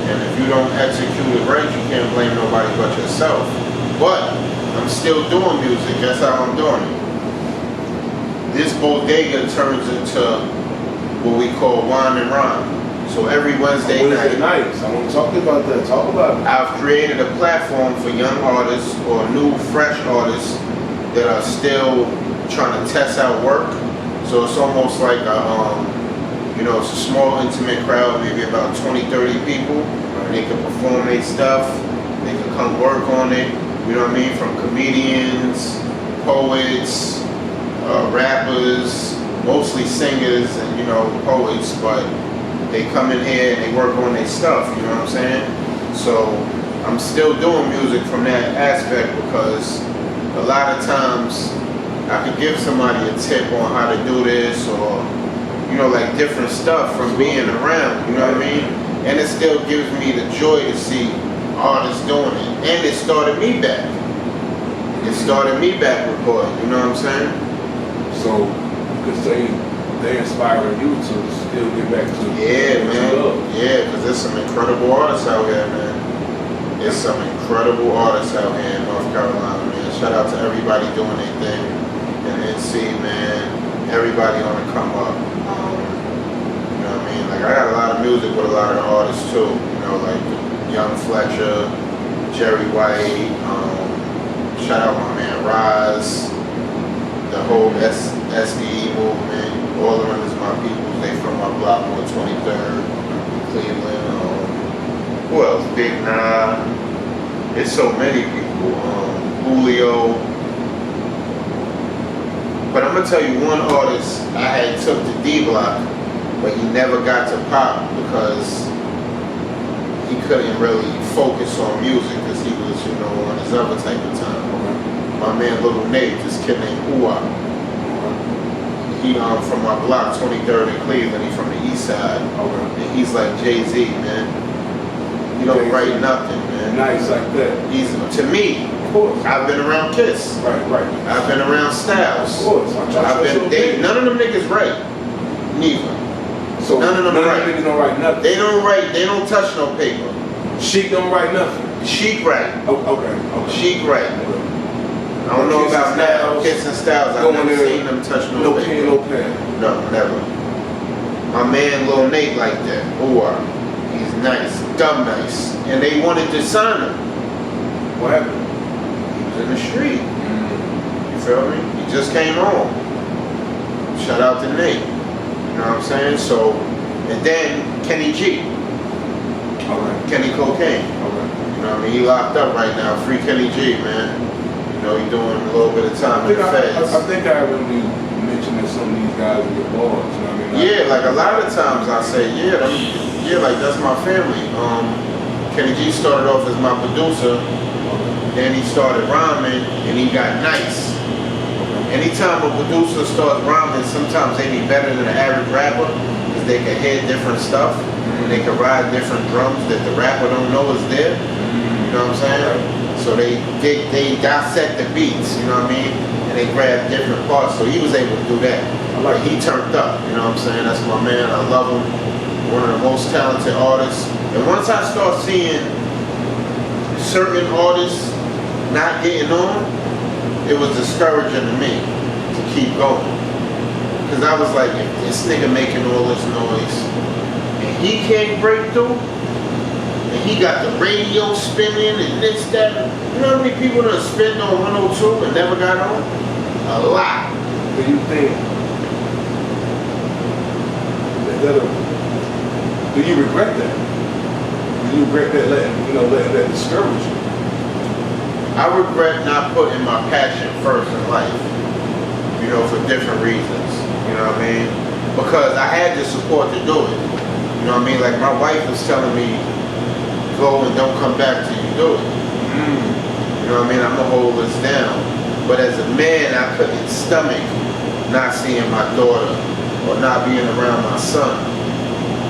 And if you don't execute it right, you can't blame nobody but yourself. But I'm still doing music. That's how I'm doing it. This bodega turns into what we call wine and rhyme. So every Wednesday night, I want to talk about that. Talk about it. I've created a platform for young artists or new, fresh artists that are still trying to test out work. So it's almost like it's a small, intimate crowd, maybe about 20, 30 people. And they can perform their stuff. They can come work on it. You know what I mean? From comedians, poets, rappers, mostly singers and, poets. But they come in here and they work on their stuff. You know what I'm saying? So I'm still doing music from that aspect because a lot of times I could give somebody a tip on how to do this or, like different stuff from being around, you know what I mean? And it still gives me the joy to see artists doing it. And it started me back. It started me back recording, you know what I'm saying? So you could say they're inspiring you to still get back to Yeah, what man. you love. Yeah, because there's some incredible artists out here, man. There's some incredible artists out here in North Carolina, man. Shout out to everybody doing their thing in NC, man. Everybody on the come up. You know what I mean? Like, I got a lot of music with a lot of the artists too. You know, like Young Fletcher, Jerry White. Shout out my man Rise. The whole SDE movement. All of them is my people. They from my block on 23rd, Cleveland. Who else? Big Nah. There's so many people. Julio. But I'm gonna tell you one artist I had took to D Block, but he never got to pop because he couldn't really focus on music because he was, you know, on his other type of time. My man Little Nate, this kid named Uwa. He from my block, 23rd in Cleveland. He's from the east side. And he's like Jay-Z, man. He don't write nothing, man. Nice like that. He's, to me, of course. I've been around Kiss. Right. I've been around Styles. Of course. None of them niggas write. Neither. So none of them write. Niggas don't write nothing. They don't write. They don't touch no paper. Sheik don't write nothing. Sheik write. Okay. Sheik write. I don't know about now. Kiss and Styles. I've never seen them touch no paper. pen, no pen. No, never. My man Lil Nate like that. Or he's nice, dumb nice. And they wanted to sign him. What happened? He was in the street. You feel me? He just came home. Shout out to Nate. You know what I'm saying? So, and then Kenny G. Kenny Cocaine. You know what I mean? He locked up right now. Free Kenny G, man. You know, he doing a little bit of time in the feds. I think I remember you mentioning some of these guys in your bars, you know what I mean? Yeah, like a lot of times I say, like that's my family. Kenny G started off as my producer, then he started rhyming, and he got nice. Anytime a producer starts rhyming, sometimes they be better than an average rapper, because they can hear different stuff, and they can ride different drums that the rapper don't know is there. You know what I'm saying? So they dissect the beats, you know what I mean? And they grab different parts, so he was able to do that. Like he turned up, you know what I'm saying? That's my man, I love him. One of the most talented artists. And once I start seeing certain artists not getting on, it was discouraging to me to keep going. Cause I was like, if this nigga making all this noise and he can't break through, and he got the radio spinning and this, that. You know how many people done spin on 102 and never got on? A lot. Do you think do you regret that? Do you regret that letting that discourage you? I regret not putting my passion first in life, you know, for different reasons, you know what I mean? Because I had the support to do it, you know what I mean? Like my wife was telling me, go and don't come back till you do it. You know what I mean? I'm gonna hold this down. But as a man, I couldn't stomach not seeing my daughter or not being around my son.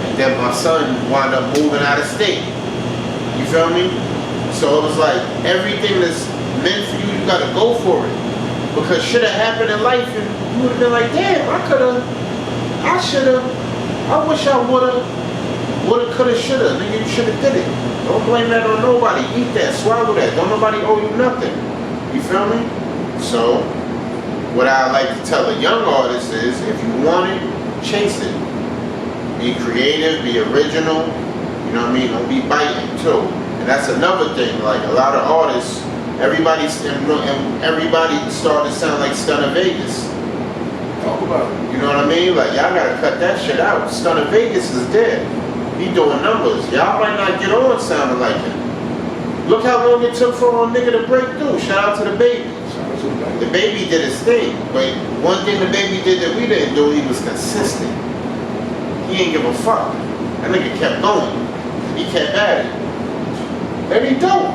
And then my son wound up moving out of state. You feel me? So it was like everything that's meant for you, you gotta go for it. Because shit have happened in life and you would have been like, damn, I should've, I wish I would've, coulda, shoulda. Nigga, you shoulda did it. Don't blame that on nobody. Eat that, swallow that. Don't nobody owe you nothing. You feel me? So, what I like to tell a young artist is, if you want it, chase it. Be creative, be original. You know what I mean? Don't be biting too. And that's another thing. Like a lot of artists, everybody started to sound like Stunner Vegas. Talk about it. You know what I mean? Like y'all gotta cut that shit out. Stunner Vegas is dead. He doing numbers. Y'all might not get on sounding like him. Look how long it took for a nigga to break through. Shout out to the baby. The baby did his thing, but one thing the baby did that we didn't do, he was consistent. He ain't give a fuck. That nigga kept going. He kept at it. And he dope.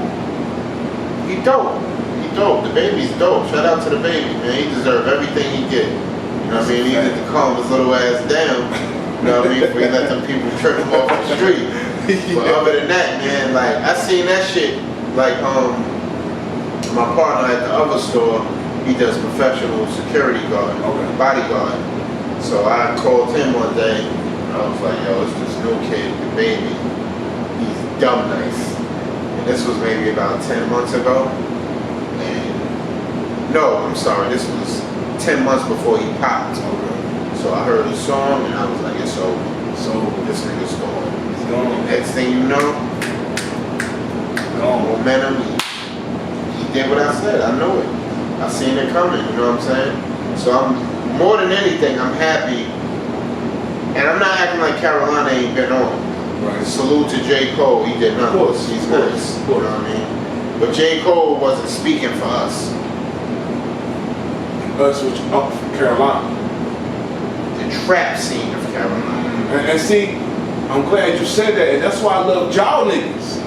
He dope. He dope. The baby's dope. Shout out to the baby, man. He deserve everything he get. You know what I mean? He need to calm his little ass down. You know what I mean? Before he let them people trip him off the street. But other than that, man, like I seen that shit. Like my partner at the other store, he does professional security guard, bodyguard. So I called him one day. And I was like, yo, it's this new kid, the baby. He's dumb nice. And this was maybe about 10 months ago. And no, I'm sorry, this was 10 months before he popped. So I heard the song and I was like, it's over. So this nigga's gone. He's gone. Next thing you know, momentum. He did what I said. I know it. I seen it coming. You know what I'm saying? So I'm more than anything, I'm happy. And I'm not acting like Carolina ain't been on. Right. Salute to J. Cole. He did nothing. He's nice. You know what I mean? But J. Cole wasn't speaking for us. Us, which up from Carolina. The trap scene of Carolina. And see, I'm glad you said that, and that's why I love y'all niggas.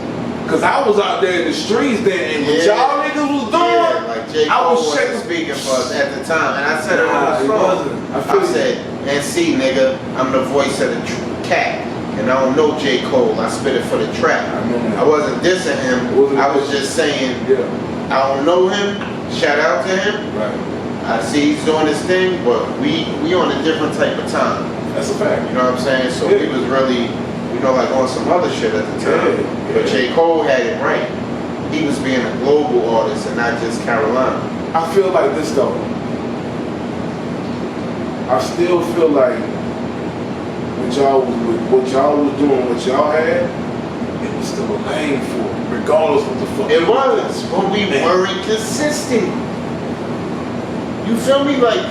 Cause I was out there in the streets then, and what y'all niggas was doing, like J. Cole wasn't speaking for us at the time, and I said it on the song. I said, NC nigga, I'm the voice of the cat, and I don't know J. Cole. I spit it for the trap. I wasn't dissing him. I was just saying, I don't know him. Shout out to him. Right. I see he's doing his thing, but we on a different type of time. That's a fact. You know what I'm saying? So he was really, you know, like on some other shit at the time. But J. Cole had it right. He was being a global artist and not just Carolina. I feel like this though. I still feel like what y'all was doing, what y'all had, it was still a lane for it, regardless of what the fuck. It was, but we weren't consistent. You feel me? Like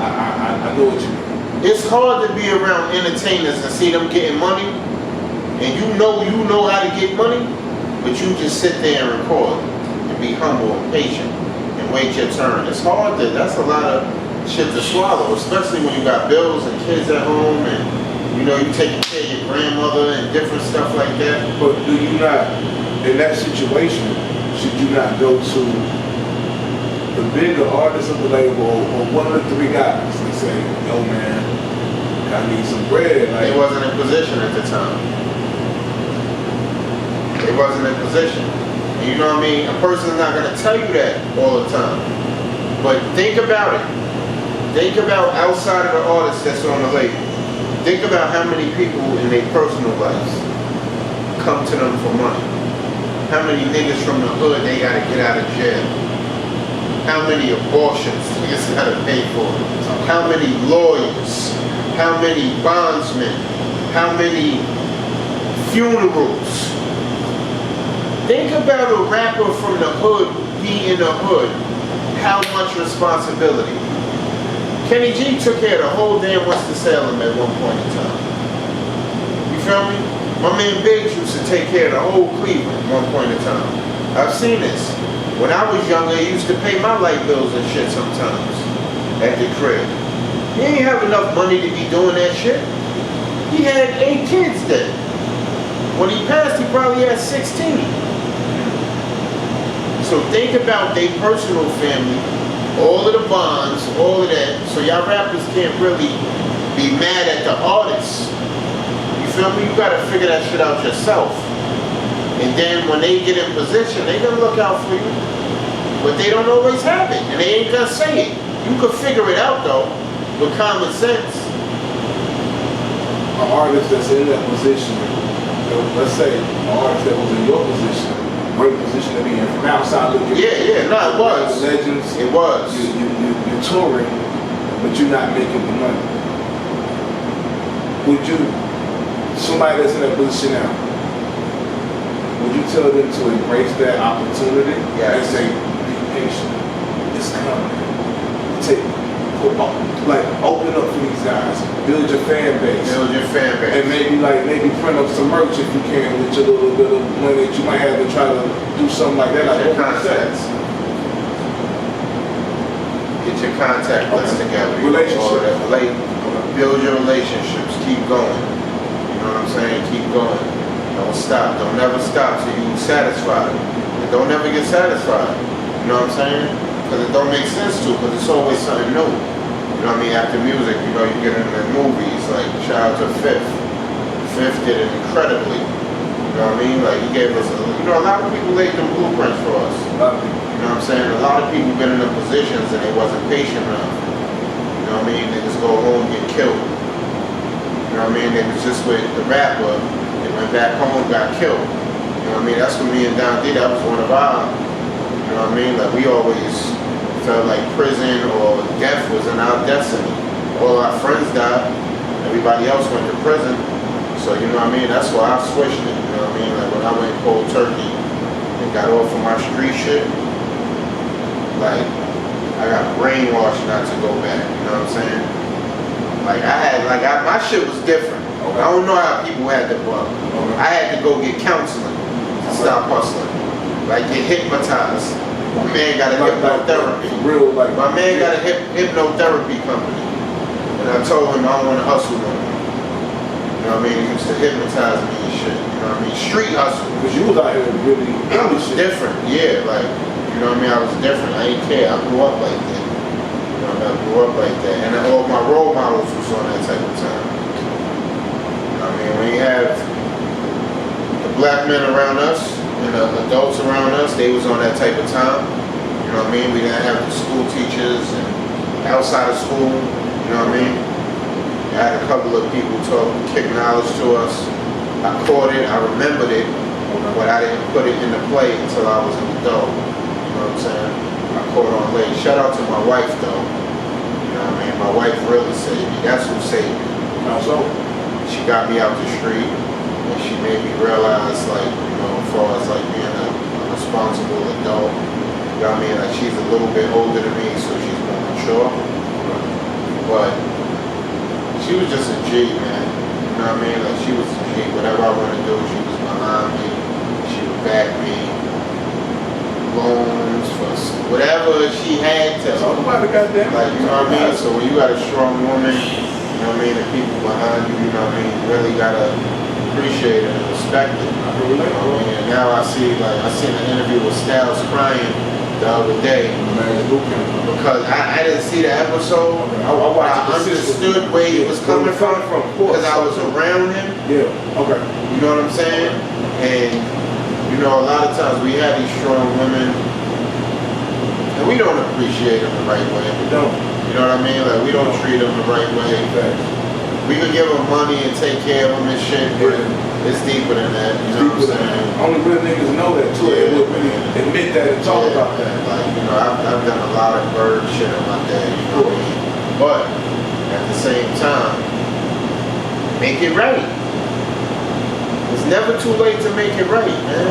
I know what you mean. It's hard to be around entertainers and see them getting money, and you know how to get money, but you just sit there and record and be humble and patient and wait your turn. It's hard to, that's a lot of shit to swallow, especially when you got bills and kids at home and you know you taking care of your grandmother and different stuff like that. But do you not, in that situation, should you not go to the bigger artists of the label or one of the three guys and say, yo man, I need some bread? Like, they wasn't in position at the time. They wasn't in position. And you know what I mean? A person's not gonna tell you that all the time. But think about it. Think about outside of the artist that's on the label. Think about how many people in their personal lives come to them for money. How many niggas from the hood they gotta get out of jail. How many abortions niggas gotta pay for? How many lawyers? How many bondsmen? How many funerals? Think about a rapper from the hood be in the hood. How much responsibility? Kenny G took care of the whole damn Winston-Salem at one point in time. You feel me? My man Biggs used to take care of the whole Cleveland at one point in time. I've seen this. When I was younger, he used to pay my light bills and shit sometimes at the crib. He ain't have enough money to be doing that shit. He had 8 kids then. When he passed, he probably had 16. So think about their personal family, all of the bonds, all of that. So y'all rappers can't really be mad at the artists. You feel me? You gotta figure that shit out yourself. And then when they get in position, they gonna look out for you. But they don't always have it, and they ain't gonna say it. You can figure it out though, with common sense. An artist that's in that position, let's say an artist that was in your position, great position to be in from outside looking. Yeah, no, it was. Legends. It was. You're touring, but you're not making the money. Would you, somebody that's in that position now, would you tell them to embrace that opportunity and say, be patient, it's coming. Open up for these guys, build your fan base. Build your fan base. And maybe print up some merch if you can with your little bit of money that you might have to try to do something like that. Get your contacts. Get your contact list together. Relationships. Build your relationships. Keep going. You know what I'm saying? Keep going. Don't stop. Don't never stop till you're satisfied. And don't never get satisfied. You know what I'm saying? Because it don't make sense to, because it's always something new. You know what I mean? After music, you know, you get into movies like shout out to Fifth. Fifth did it incredibly. You know what I mean? Like he gave us, a lot of people laid them blueprints for us. You know what I'm saying? A lot of people been in the positions and they wasn't patient enough. You know what I mean? They just go home and get killed. You know what I mean? They was just with the rapper. They went back home, got killed. You know what I mean? That's what me and Don did. That was one of our, you know what I mean? Like we always felt like prison or death was in our destiny. All our friends died. Everybody else went to prison. So, you know what I mean? That's why I switched it. You know what I mean? Like when I went cold turkey and got off of my street shit, like I got brainwashed not to go back. You know what I'm saying? Like my shit was different. I don't know how people had to bug. I had to go get counseling to stop hustling. Like get hypnotized. My man got a hypnotherapy. My man got a hypnotherapy company. And I told him I don't want to hustle no more. You know what I mean? He used to hypnotize me and shit. You know what I mean? Street hustle. Because you was out here really I was different, yeah. Like, you know what I mean? I was different. I didn't care. I grew up like that. You know what I mean? I grew up like that. And all my role models was on that type of time. You know what I mean? When you have the black men around us and the adults around us, they was on that type of time. You know what I mean? We didn't have the school teachers and outside of school. You know what I mean? I had a couple of people kick knowledge to us. I caught it, I remembered it, but I didn't put it into play until I was an adult. You know what I'm saying? I caught on late. Shout out to my wife though. You know what I mean? My wife really saved me. That's who saved me. So She got me out the street and she made me realize, like, you know, as far as like being a responsible adult. You know what I mean? Like she's a little bit older than me, so she's more mature. But she was just a G, man. You know what I mean? Like she was a G. Whatever I want to do, she was behind me. She would back me. Loans for whatever she had to. talk about the goddamn. Like, you know what I mean? So when you got a strong woman, you know what I mean, the people behind you, you know what I mean, you really gotta appreciate it and respect it. You know what I mean? And now I see, like, I seen an interview with Styles crying the other day. Because I didn't see the episode. I understood where he was coming from because I was around him. Yeah, okay. You know what I'm saying? And, you know, a lot of times we have these strong women and we don't appreciate them the right way. We don't. You know what I mean? Like, we don't treat them the right way. We can give them money and take care of them and shit, but it's deeper than that. You know what I'm saying? Only real niggas know that too. They would really admit that and talk about that. Like, you know, I've done a lot of bird shit in my day, you know what I mean? But at the same time, make it right. It's never too late to make it right, man.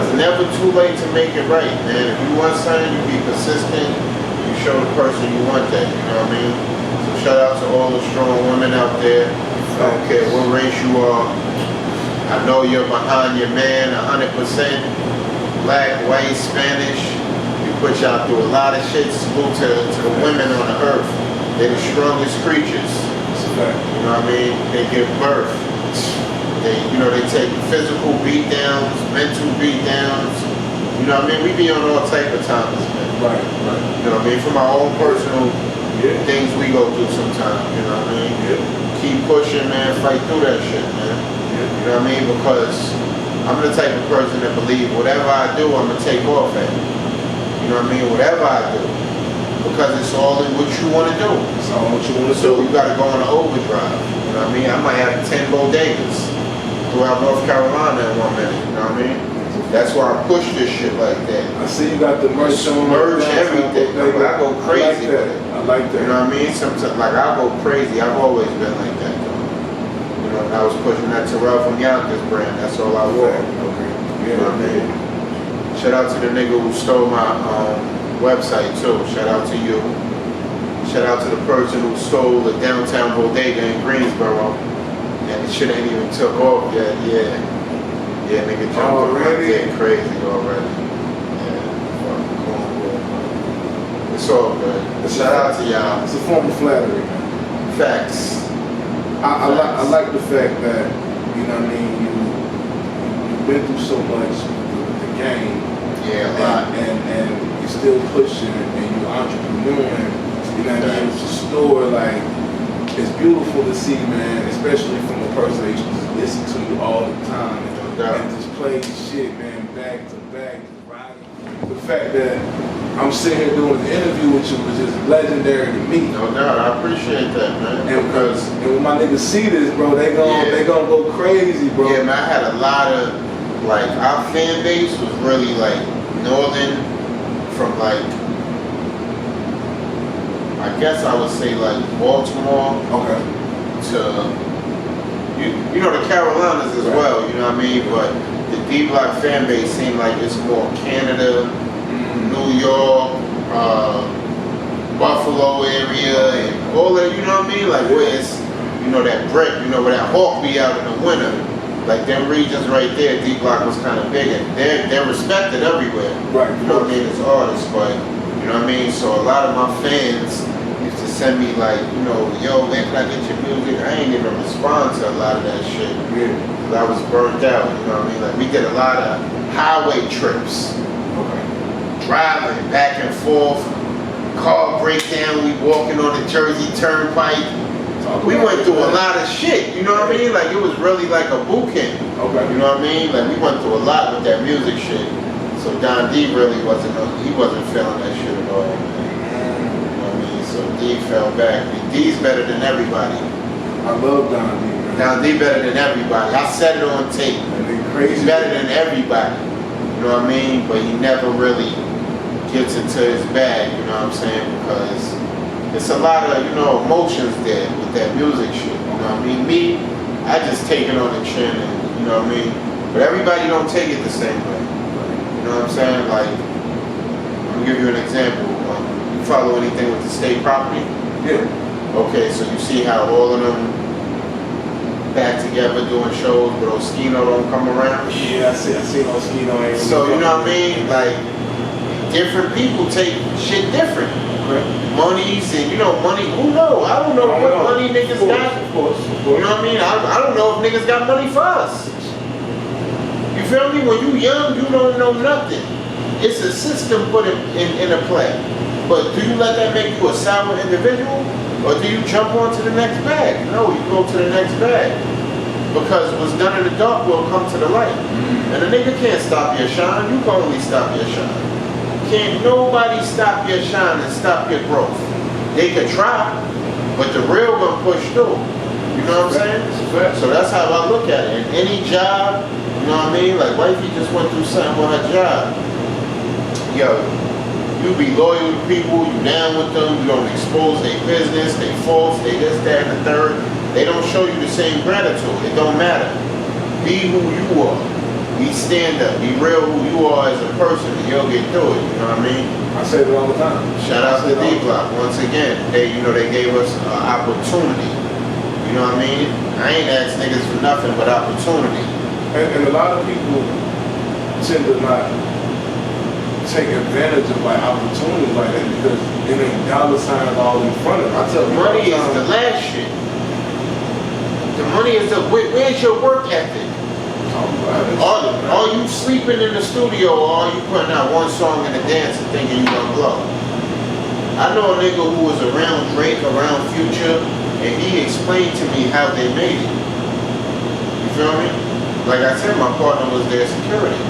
It's never too late to make it right, man. If you want something, you be consistent. You show the person you want that, you know what I mean? So shout out to all the strong women out there. I don't care what race you are. I know you're behind your man 100%. Black, white, Spanish. We put y'all through a lot of shit. Salute to the women on the earth. They're the strongest creatures. You know what I mean? They give birth. They, you know, they take physical beatdowns, mental beatdowns. You know what I mean? We be on all type of times, man. Right. You know what I mean? From our own personal things we go through sometimes, you know what I mean? Keep pushing, man. Fight through that shit, man. You know what I mean? Because I'm the type of person that believe whatever I do, I'm going to take off at. You know what I mean? Whatever I do. Because it's all in what you want to do. It's all what you want to do. So you got to go on an overdrive. You know what I mean? I might have 10 bodegas throughout North Carolina in 1 minute. You know what I mean? That's why I push this shit like that. I see you got the merch on. Merch, everything. I go crazy with it. I like that. You know what I mean? Sometimes, like, I go crazy. I've always been like that, though. You know, I was pushing that Terrell from Yonkers brand. That's all I wore. Okay. You know what I mean? Shout out to the nigga who stole my website, too. Shout out to you. Shout out to the person who stole the downtown bodega in Greensboro. And the shit ain't even took off yet. Yeah, nigga jumped around getting crazy already. Yeah, fucking cool. It's all good. Shout out to y'all. It's a form of flattery, man. Facts. I like the fact that, you know what I mean, you've been through so much with the game. Yeah, a lot. And you're still pushing and you're entrepreneuring. You know what I mean? It's a store like it's beautiful to see, man, especially from a person that used to just listen to you all the time and just play shit, man, back to back, just riding. The fact that I'm sitting here doing the interview with you was just legendary to me. No doubt, I appreciate that, man. And when my niggas see this, bro, they gonna go crazy, bro. Yeah, man, I had a lot of, like, our fan base was really like northern, from like, I guess I would say like Baltimore to, you know, the Carolinas as well, you know what I mean? But the D-Block fan base seemed like it's more Canada, New York, Buffalo area, and all that, you know what I mean? Like where it's, you know, that brick, you know, where that hawk be out in the winter. Like them regions right there, D-Block was kind of big, and they're respected everywhere. Right. You know what I mean, as artists, but you know what I mean? So a lot of my fans used to send me like, you know, yo man, can I get your music? I ain't even respond to a lot of that shit. Yeah. Cause I was burnt out, you know what I mean? Like we did a lot of highway trips. Driving back and forth, car breakdown, we walking on the Jersey Turnpike. We went through a lot of shit, you know what I mean? Like it was really like a boot camp. You know what I mean? Like we went through a lot with that music shit. So Don D really wasn't feeling that shit at all. Man. You know what I mean? So D fell back. D's better than everybody. I love Don D, man. Don D better than everybody. I said it on tape. He's better than everybody. You know what I mean? But he never really gets into his bag, you know what I'm saying? Because it's a lot of, you know, emotions there with that music shit, you know what I mean? Me, I just take it on the chin and, you know what I mean? But everybody don't take it the same way. You know what I'm saying? Like, I'm gonna give you an example. You follow anything with the state property? Yeah. Okay, so you see how all of them back together doing shows, but Oskino don't come around? Yeah, I see Oskino ain't. So, you know what I mean? Like, different people take shit different. Monies and, you know, money, who knows? I don't know what money niggas got. Of course. You know what I mean? I don't know if niggas got money for us. You feel me? When you young, you don't know nothing. It's a system put in a play. But do you let that make you a sour individual? Or do you jump onto the next bag? No, you go to the next bag. Because what's done in the dark will come to the light. And a nigga can't stop your shine, you can only stop your shine. Can't nobody stop your shine and stop your growth. They could try, but the real gonna push through. You know what I'm saying? So that's how I look at it. In any job, you know what I mean? Like wifey just went through something with her job. Yo, you be loyal to people, you down with them, you don't expose their business, they faults, they this, that, and the third. They don't show you the same gratitude. It don't matter. Be who you are. Be stand up, be real who you are as a person, and you'll get through it, you know what I mean? I say it all the time. Shout out to D-Block, once again. They gave us an opportunity. You know what I mean? I ain't asked niggas for nothing but opportunity. And a lot of people tend to not take advantage of like opportunities like that because it ain't dollar signs all in front of them. I tell you, money is the last shit. The money is the, where's your work ethic? Are you sleeping in the studio or are you putting out one song in the dance and thinking you gonna blow? I know a nigga who was around Drake, around Future, and he explained to me how they made it. You feel me? Like I said, my partner was their security.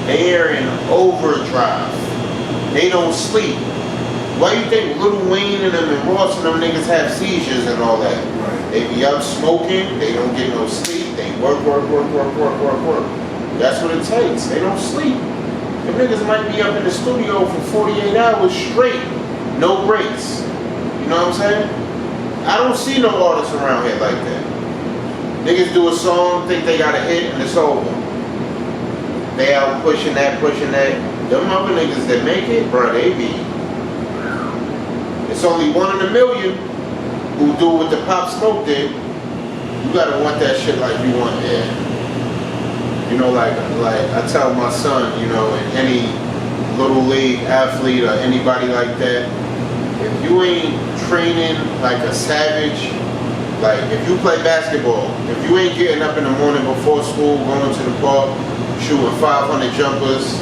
They are in overdrive. They don't sleep. Why you think Lil Wayne and them and Ross and them niggas have seizures and all that? They be up smoking, they don't get no sleep, they work. That's what it takes. They don't sleep. The niggas might be up in the studio for 48 hours straight, no breaks. You know what I'm saying? I don't see no artists around here like that. Niggas do a song, think they got a hit, and it's over. They out pushing that. Them other niggas that make it, bro, they be. It's only 1 in a million who do what the Pop Smoke did. You gotta want that shit like you want air. You know, like I tell my son, you know, and any little league athlete or anybody like that, if you ain't training like a savage, like if you play basketball, if you ain't getting up in the morning before school, going to the park, shooting 500 jumpers,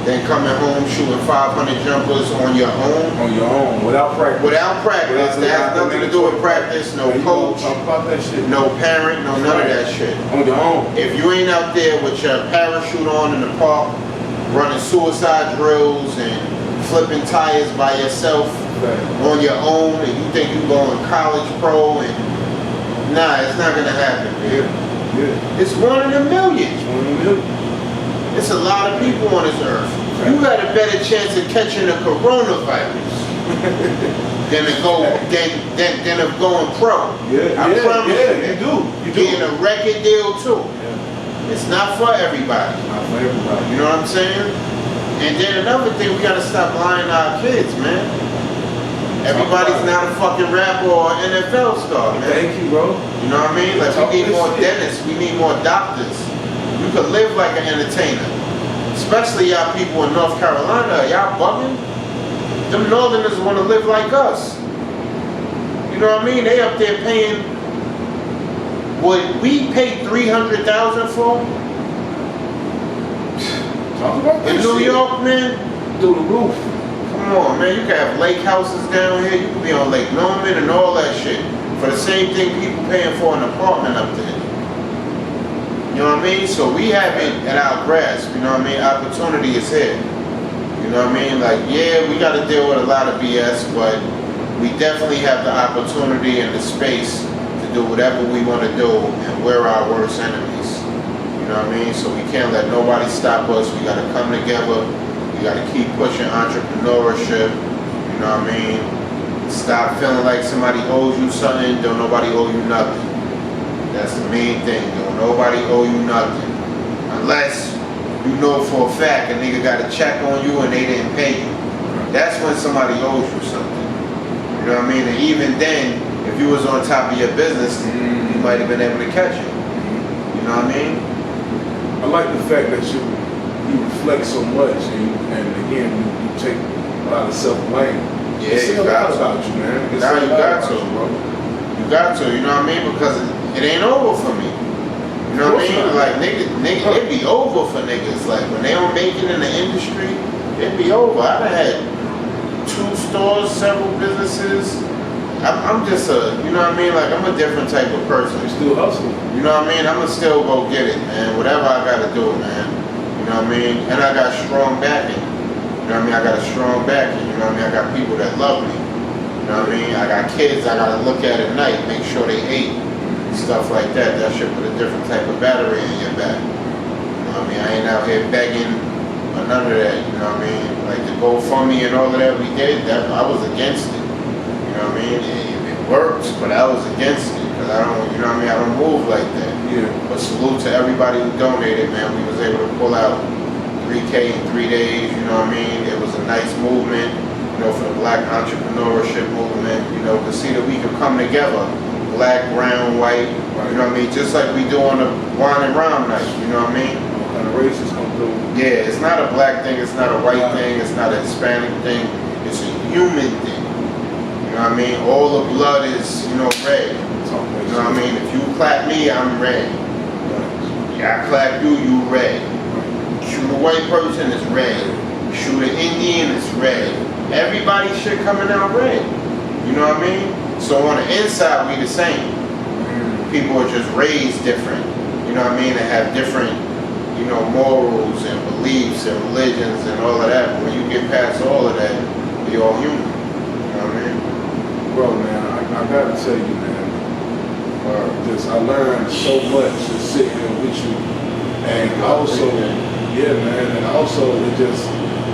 than coming home shooting 500 jumpers on your own. On your own, without practice. Without practice. That has nothing to do with practice. No coach. Talk about that shit. No parent. No none of that shit. On your own. If you ain't out there with your parachute on in the park, running suicide drills and flipping tires by yourself on your own, and you think you going college pro, and nah, it's not gonna happen, man. Yeah. It's 1 in a million. It's 1 in a million. It's a lot of people on this earth. You got a better chance of catching the coronavirus than of going pro. Yeah, I promise you do. You do. Getting a record deal too. Yeah. It's not for everybody. It's not for everybody. You know what I'm saying? And then another thing, we gotta stop lying to our kids, man. Everybody's not a fucking rapper or NFL star, man. Thank you, bro. You know what I mean? Like, we need more dentists, we need more doctors. You could live like an entertainer. Especially y'all people in North Carolina, y'all bugging? Them northerners want to live like us. You know what I mean? They up there paying what we paid $300,000 for. Talk about In New York, man. Through the roof. Come on, man. You can have lake houses down here. You can be on Lake Norman and all that shit for the same thing people paying for an apartment up there. You know what I mean? So we have it at our grasp. You know what I mean? Opportunity is here. You know what I mean? Like, yeah, we got to deal with a lot of BS, but we definitely have the opportunity and the space to do whatever we want to do, and we're our worst enemies. You know what I mean? So we can't let nobody stop us. We got to come together. We got to keep pushing entrepreneurship. You know what I mean? Stop feeling like somebody owes you something. Don't nobody owe you nothing. That's the main thing. Don't nobody owe you nothing. Unless you know for a fact a nigga got a check on you and they didn't pay you. That's when somebody owes you something. You know what I mean? And even then, if you was on top of your business, you might have been able to catch it. You know what I mean? I like the fact that you reflect so much, and again, you take a lot of self-blame. Yeah, it's you got to. about you, man. Now you got to, bro. You got to, you know what I mean? Because it ain't over for me. You know what I mean? Like, nigga, it be over for niggas. Like, when they don't make it in the industry, it be over. I done had 2 stores, several businesses. I'm just you know what I mean? Like, I'm a different type of person. You still hustling. You know what I mean? I'm gonna still go get it, man. Whatever I gotta do, man. You know what I mean? And I got strong backing. You know what I mean? I got a strong backing. You know what I mean? I got people that love me. You know what I mean? I got kids I gotta look at night, make sure they ate. Stuff like that. That should put a different type of battery in your back. You know what I mean? I ain't out here begging or none of that. You know what I mean? Like the GoFundMe and all of that we did, that I was against it. You know what I mean? It works, but I was against it because I don't, you know what I mean? I don't move like that. Yeah. But salute to everybody who donated, man. We was able to pull out 3K in 3 days. You know what I mean? It was a nice movement, you know, for the Black entrepreneurship movement. You know, to see that we could come together. Black, brown, white, you know what I mean? Just like we do on the wine and rhyme night, you know what I mean? And the races come through. Yeah, it's not a black thing, it's not a white thing, it's not a Hispanic thing, it's a human thing. You know what I mean? All the blood is, you know, red. You know what I mean? If you clap me, I'm red. Yeah, I clap you, you red. Shoot a white person, it's red. Shoot an Indian, it's red. Everybody shit coming out red. You know what I mean? So on the inside, we the same. People are just raised different. You know what I mean? They have different, you know, morals and beliefs and religions and all of that. But when you get past all of that, we all human. You know what I mean? Bro, man, I gotta tell you, man. I learned so much just sitting here with you, and also, yeah, man, and also it just.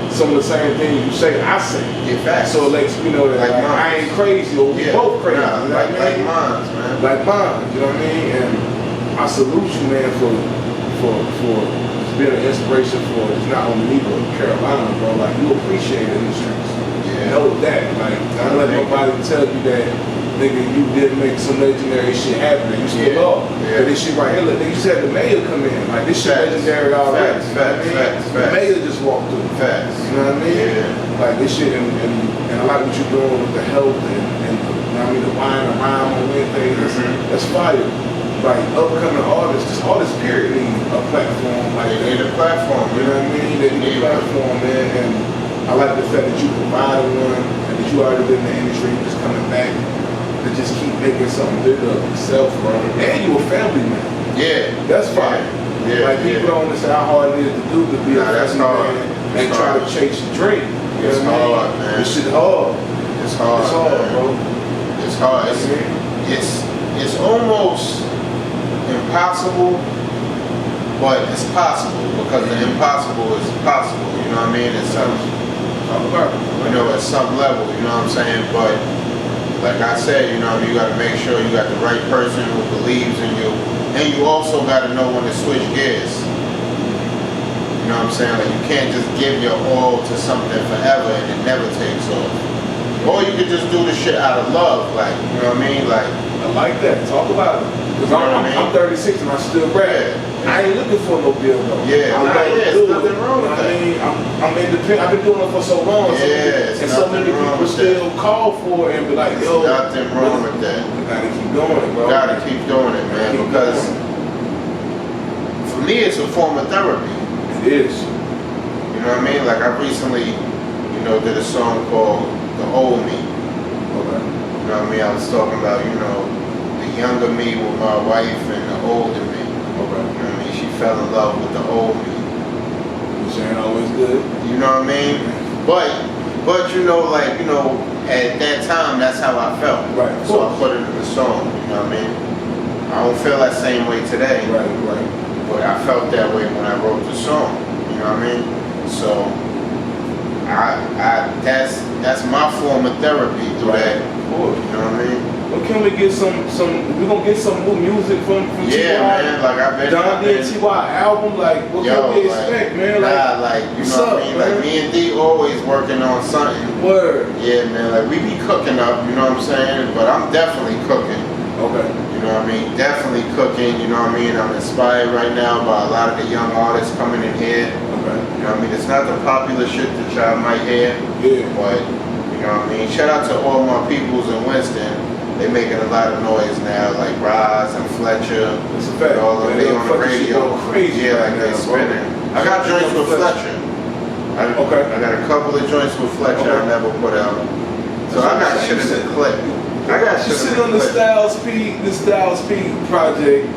Some of the same things you say, I say. Yeah, facts. So it lets me know that like I ain't crazy, or we both crazy. Nah, you know like what I mean? mine, man. Like mine, you know what I mean? And I salute you, man, for being an inspiration for not only me, but Carolina, bro. Like, you appreciate it in the streets. Yeah. Know that. Like, don't let nobody tell you that, nigga, you didn't make some legendary shit happen. You still are. Yeah. But this shit right here, look, nigga, you said the mayor come in. Like, this shit legendary already. Facts. The mayor just walked through. Facts. You know what I mean? Yeah. Like, this shit, and I like what you're doing with the health and the, you know what I mean, the wine and rhyme on Wednesday. That's fire. Like, upcoming artists, just artists period need a platform like They that. need a platform, You know what I mean? you that new platform, man, and I like the fact that you provided one and that you already been in the industry, you just coming back to just keep making something bigger of yourself, bro. And you a family man. Yeah. That's fine. Yeah. Like people don't understand how hard it is to do to be a family man and try to chase your dream. It's hard, man. This shit hard. It's hard. It's hard, man. bro. It's hard. It's almost impossible, but it's possible because the impossible is possible. You know what I mean? It's some, you know, at some level. You know what I'm saying? But like I said, you know, you got to make sure you got the right person who believes in you, and you also got to know when to switch gears. You know what I'm saying? Like you can't just give your all to something forever and it never takes off. Or you could just do the shit out of love, like, you know what I mean? Like, I like that. Talk about it. Because You know what I mean? I'm 36 and I still rap. I ain't looking for no deal though. Yeah, there's nothing wrong with that. I mean, I'm independent. I've been doing it for so long. Yeah, and so many people still call for it and be like, yo, nothing wrong with that. I gotta keep doing it, bro. Gotta keep doing it, man, because for me it's a form of therapy. It is. You know what I mean? Like I recently, you know, did a song called The Old Me. Okay. You know what I mean? I was talking about, you know, the younger me with my wife and the older me. Okay. You know what I mean? She fell in love with the old me. Which ain't always good. You know what I mean? But you know, like, you know, at that time that's how I felt. Right. So I put it in the song, you know what I mean? I don't feel that same way today. Right. But I felt that way when I wrote the song. You know what I mean? So that's my form of therapy through that. Of course. You know what I mean? Well, can we get some we gonna get some new music from Yeah, T.Y.? man. Like I bet Don D and T.Y. album, like what can we expect, man? Nah, like you know what I mean? Like me and D always working on something. Word. Yeah, man. Like we be cooking up, you know what I'm saying? But I'm definitely cooking. Okay. You know what I mean? Definitely cooking, you know what I mean? I'm inspired right now by a lot of the young artists coming in here. Okay. You know what I mean? It's not the popular shit that y'all might hear. Yeah. But, you know what I mean? Shout out to all my peoples in Winston. They making a lot of noise now, like Roz and Fletcher. It's a fact. All of them, they on the radio. Crazy. Yeah, like they spinning. I got joints with Fletcher. Okay. I got a couple of joints with Fletcher I never put out. So I got shit in the clip. I got shit sit on the Styles P project.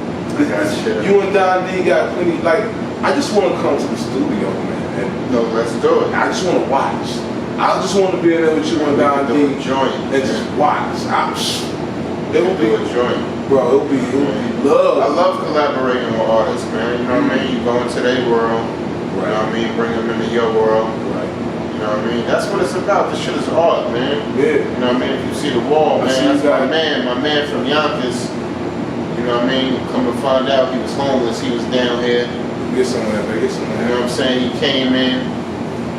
You and Don D got plenty. Like, I just want to come to the studio, man. And no, let's do it. I just want to watch. I just want to be in there with you and Don D and just watch. It will be a joint, bro. It will be love. I love collaborating with artists, man. You know what I mean? You go into their world. Right. You know what I mean? Bring them into your world. Right. You know what I mean? That's what it's about. This shit is art, man. Yeah. You know what I mean? If you see the wall, man, that's my man from Yonkers. You know what I mean? Come to find out he was homeless. He was down here. Get somewhere, man. Get somewhere. You know what I'm saying? He came in.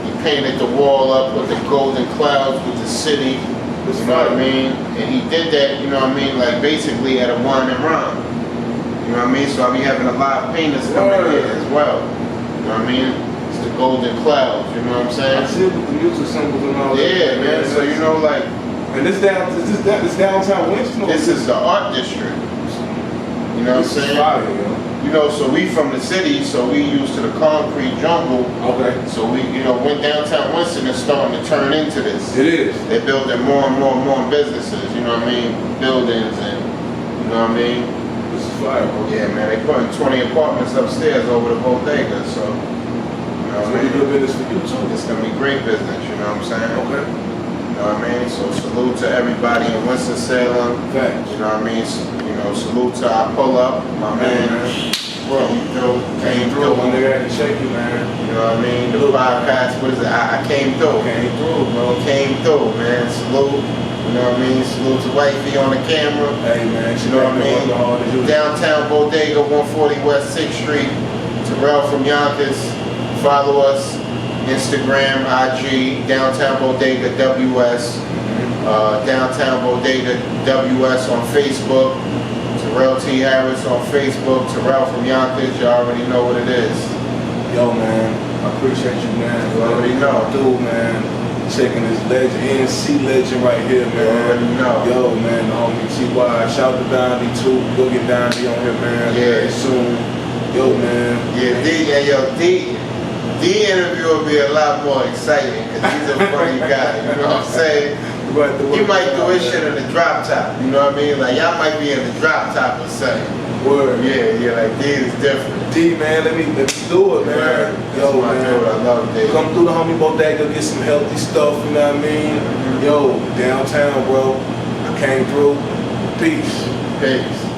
He painted the wall up with the golden clouds with the city. You know what I mean? And he did that, you know what I mean, like basically at a wine and rhyme. You know what I mean? So I'll be having a lot of painters coming in as well. You know what I mean? It's the golden clouds, you know what I'm saying? I see it with the music symbols and all that. Yeah, man. So you know, like, and this downtown Winston. This is the art district. You know what I'm saying? Fire, yo. You know, so we from the city, so we used to the concrete jungle. Okay. So we, you know, when downtown Winston is starting to turn into this. It is. They're building more and more businesses, you know what I mean? Buildings and, you know what I mean? This is fire, bro. Yeah, man, they putting 20 apartments upstairs over the bodega, so, you know what I mean? Good business for you too. It's gonna be great business, you know what I'm saying? Okay. You know what I mean? So salute to everybody in Winston-Salem. Thanks. You know what I mean? You know, salute to our pull-up, my man. Bro, came through. One nigga had to shake you, man. You know what I mean? The podcast, what is it? I came through. Came through, bro. Came through, man. Salute. You know what I mean? Salute to Wifey on the camera. Hey, man. You know what I mean? Downtown Bodega, 140 West 6th Street. Terrell from Yonkers. Follow us. Instagram, IG, Downtown Bodega WS. Downtown Bodega WS on Facebook. Terrell T. Harris on Facebook. Terrell from Yonkers. You already know what it is. Yo, man. I appreciate you, man. You already know. Dude, man. Checking this legend, NC legend right here, man. You already know. Yo, man, the homie T.Y. Shout to Don D too. Go get Don D on here, man. Yeah. Very soon. Yo, man. Yeah, D. Yeah, yo, D. The interview will be a lot more exciting because he's a funny guy. You know what I'm saying? He might do his shit in the drop top. You know what I mean? Like y'all might be in the drop top or something. Word. Yeah, like D is different. D, man, let me do it, man. Yo, man, I love D. Come through the homie bodega, get some healthy stuff, you know what I mean? Yo, downtown, bro. I came through. Peace. Peace.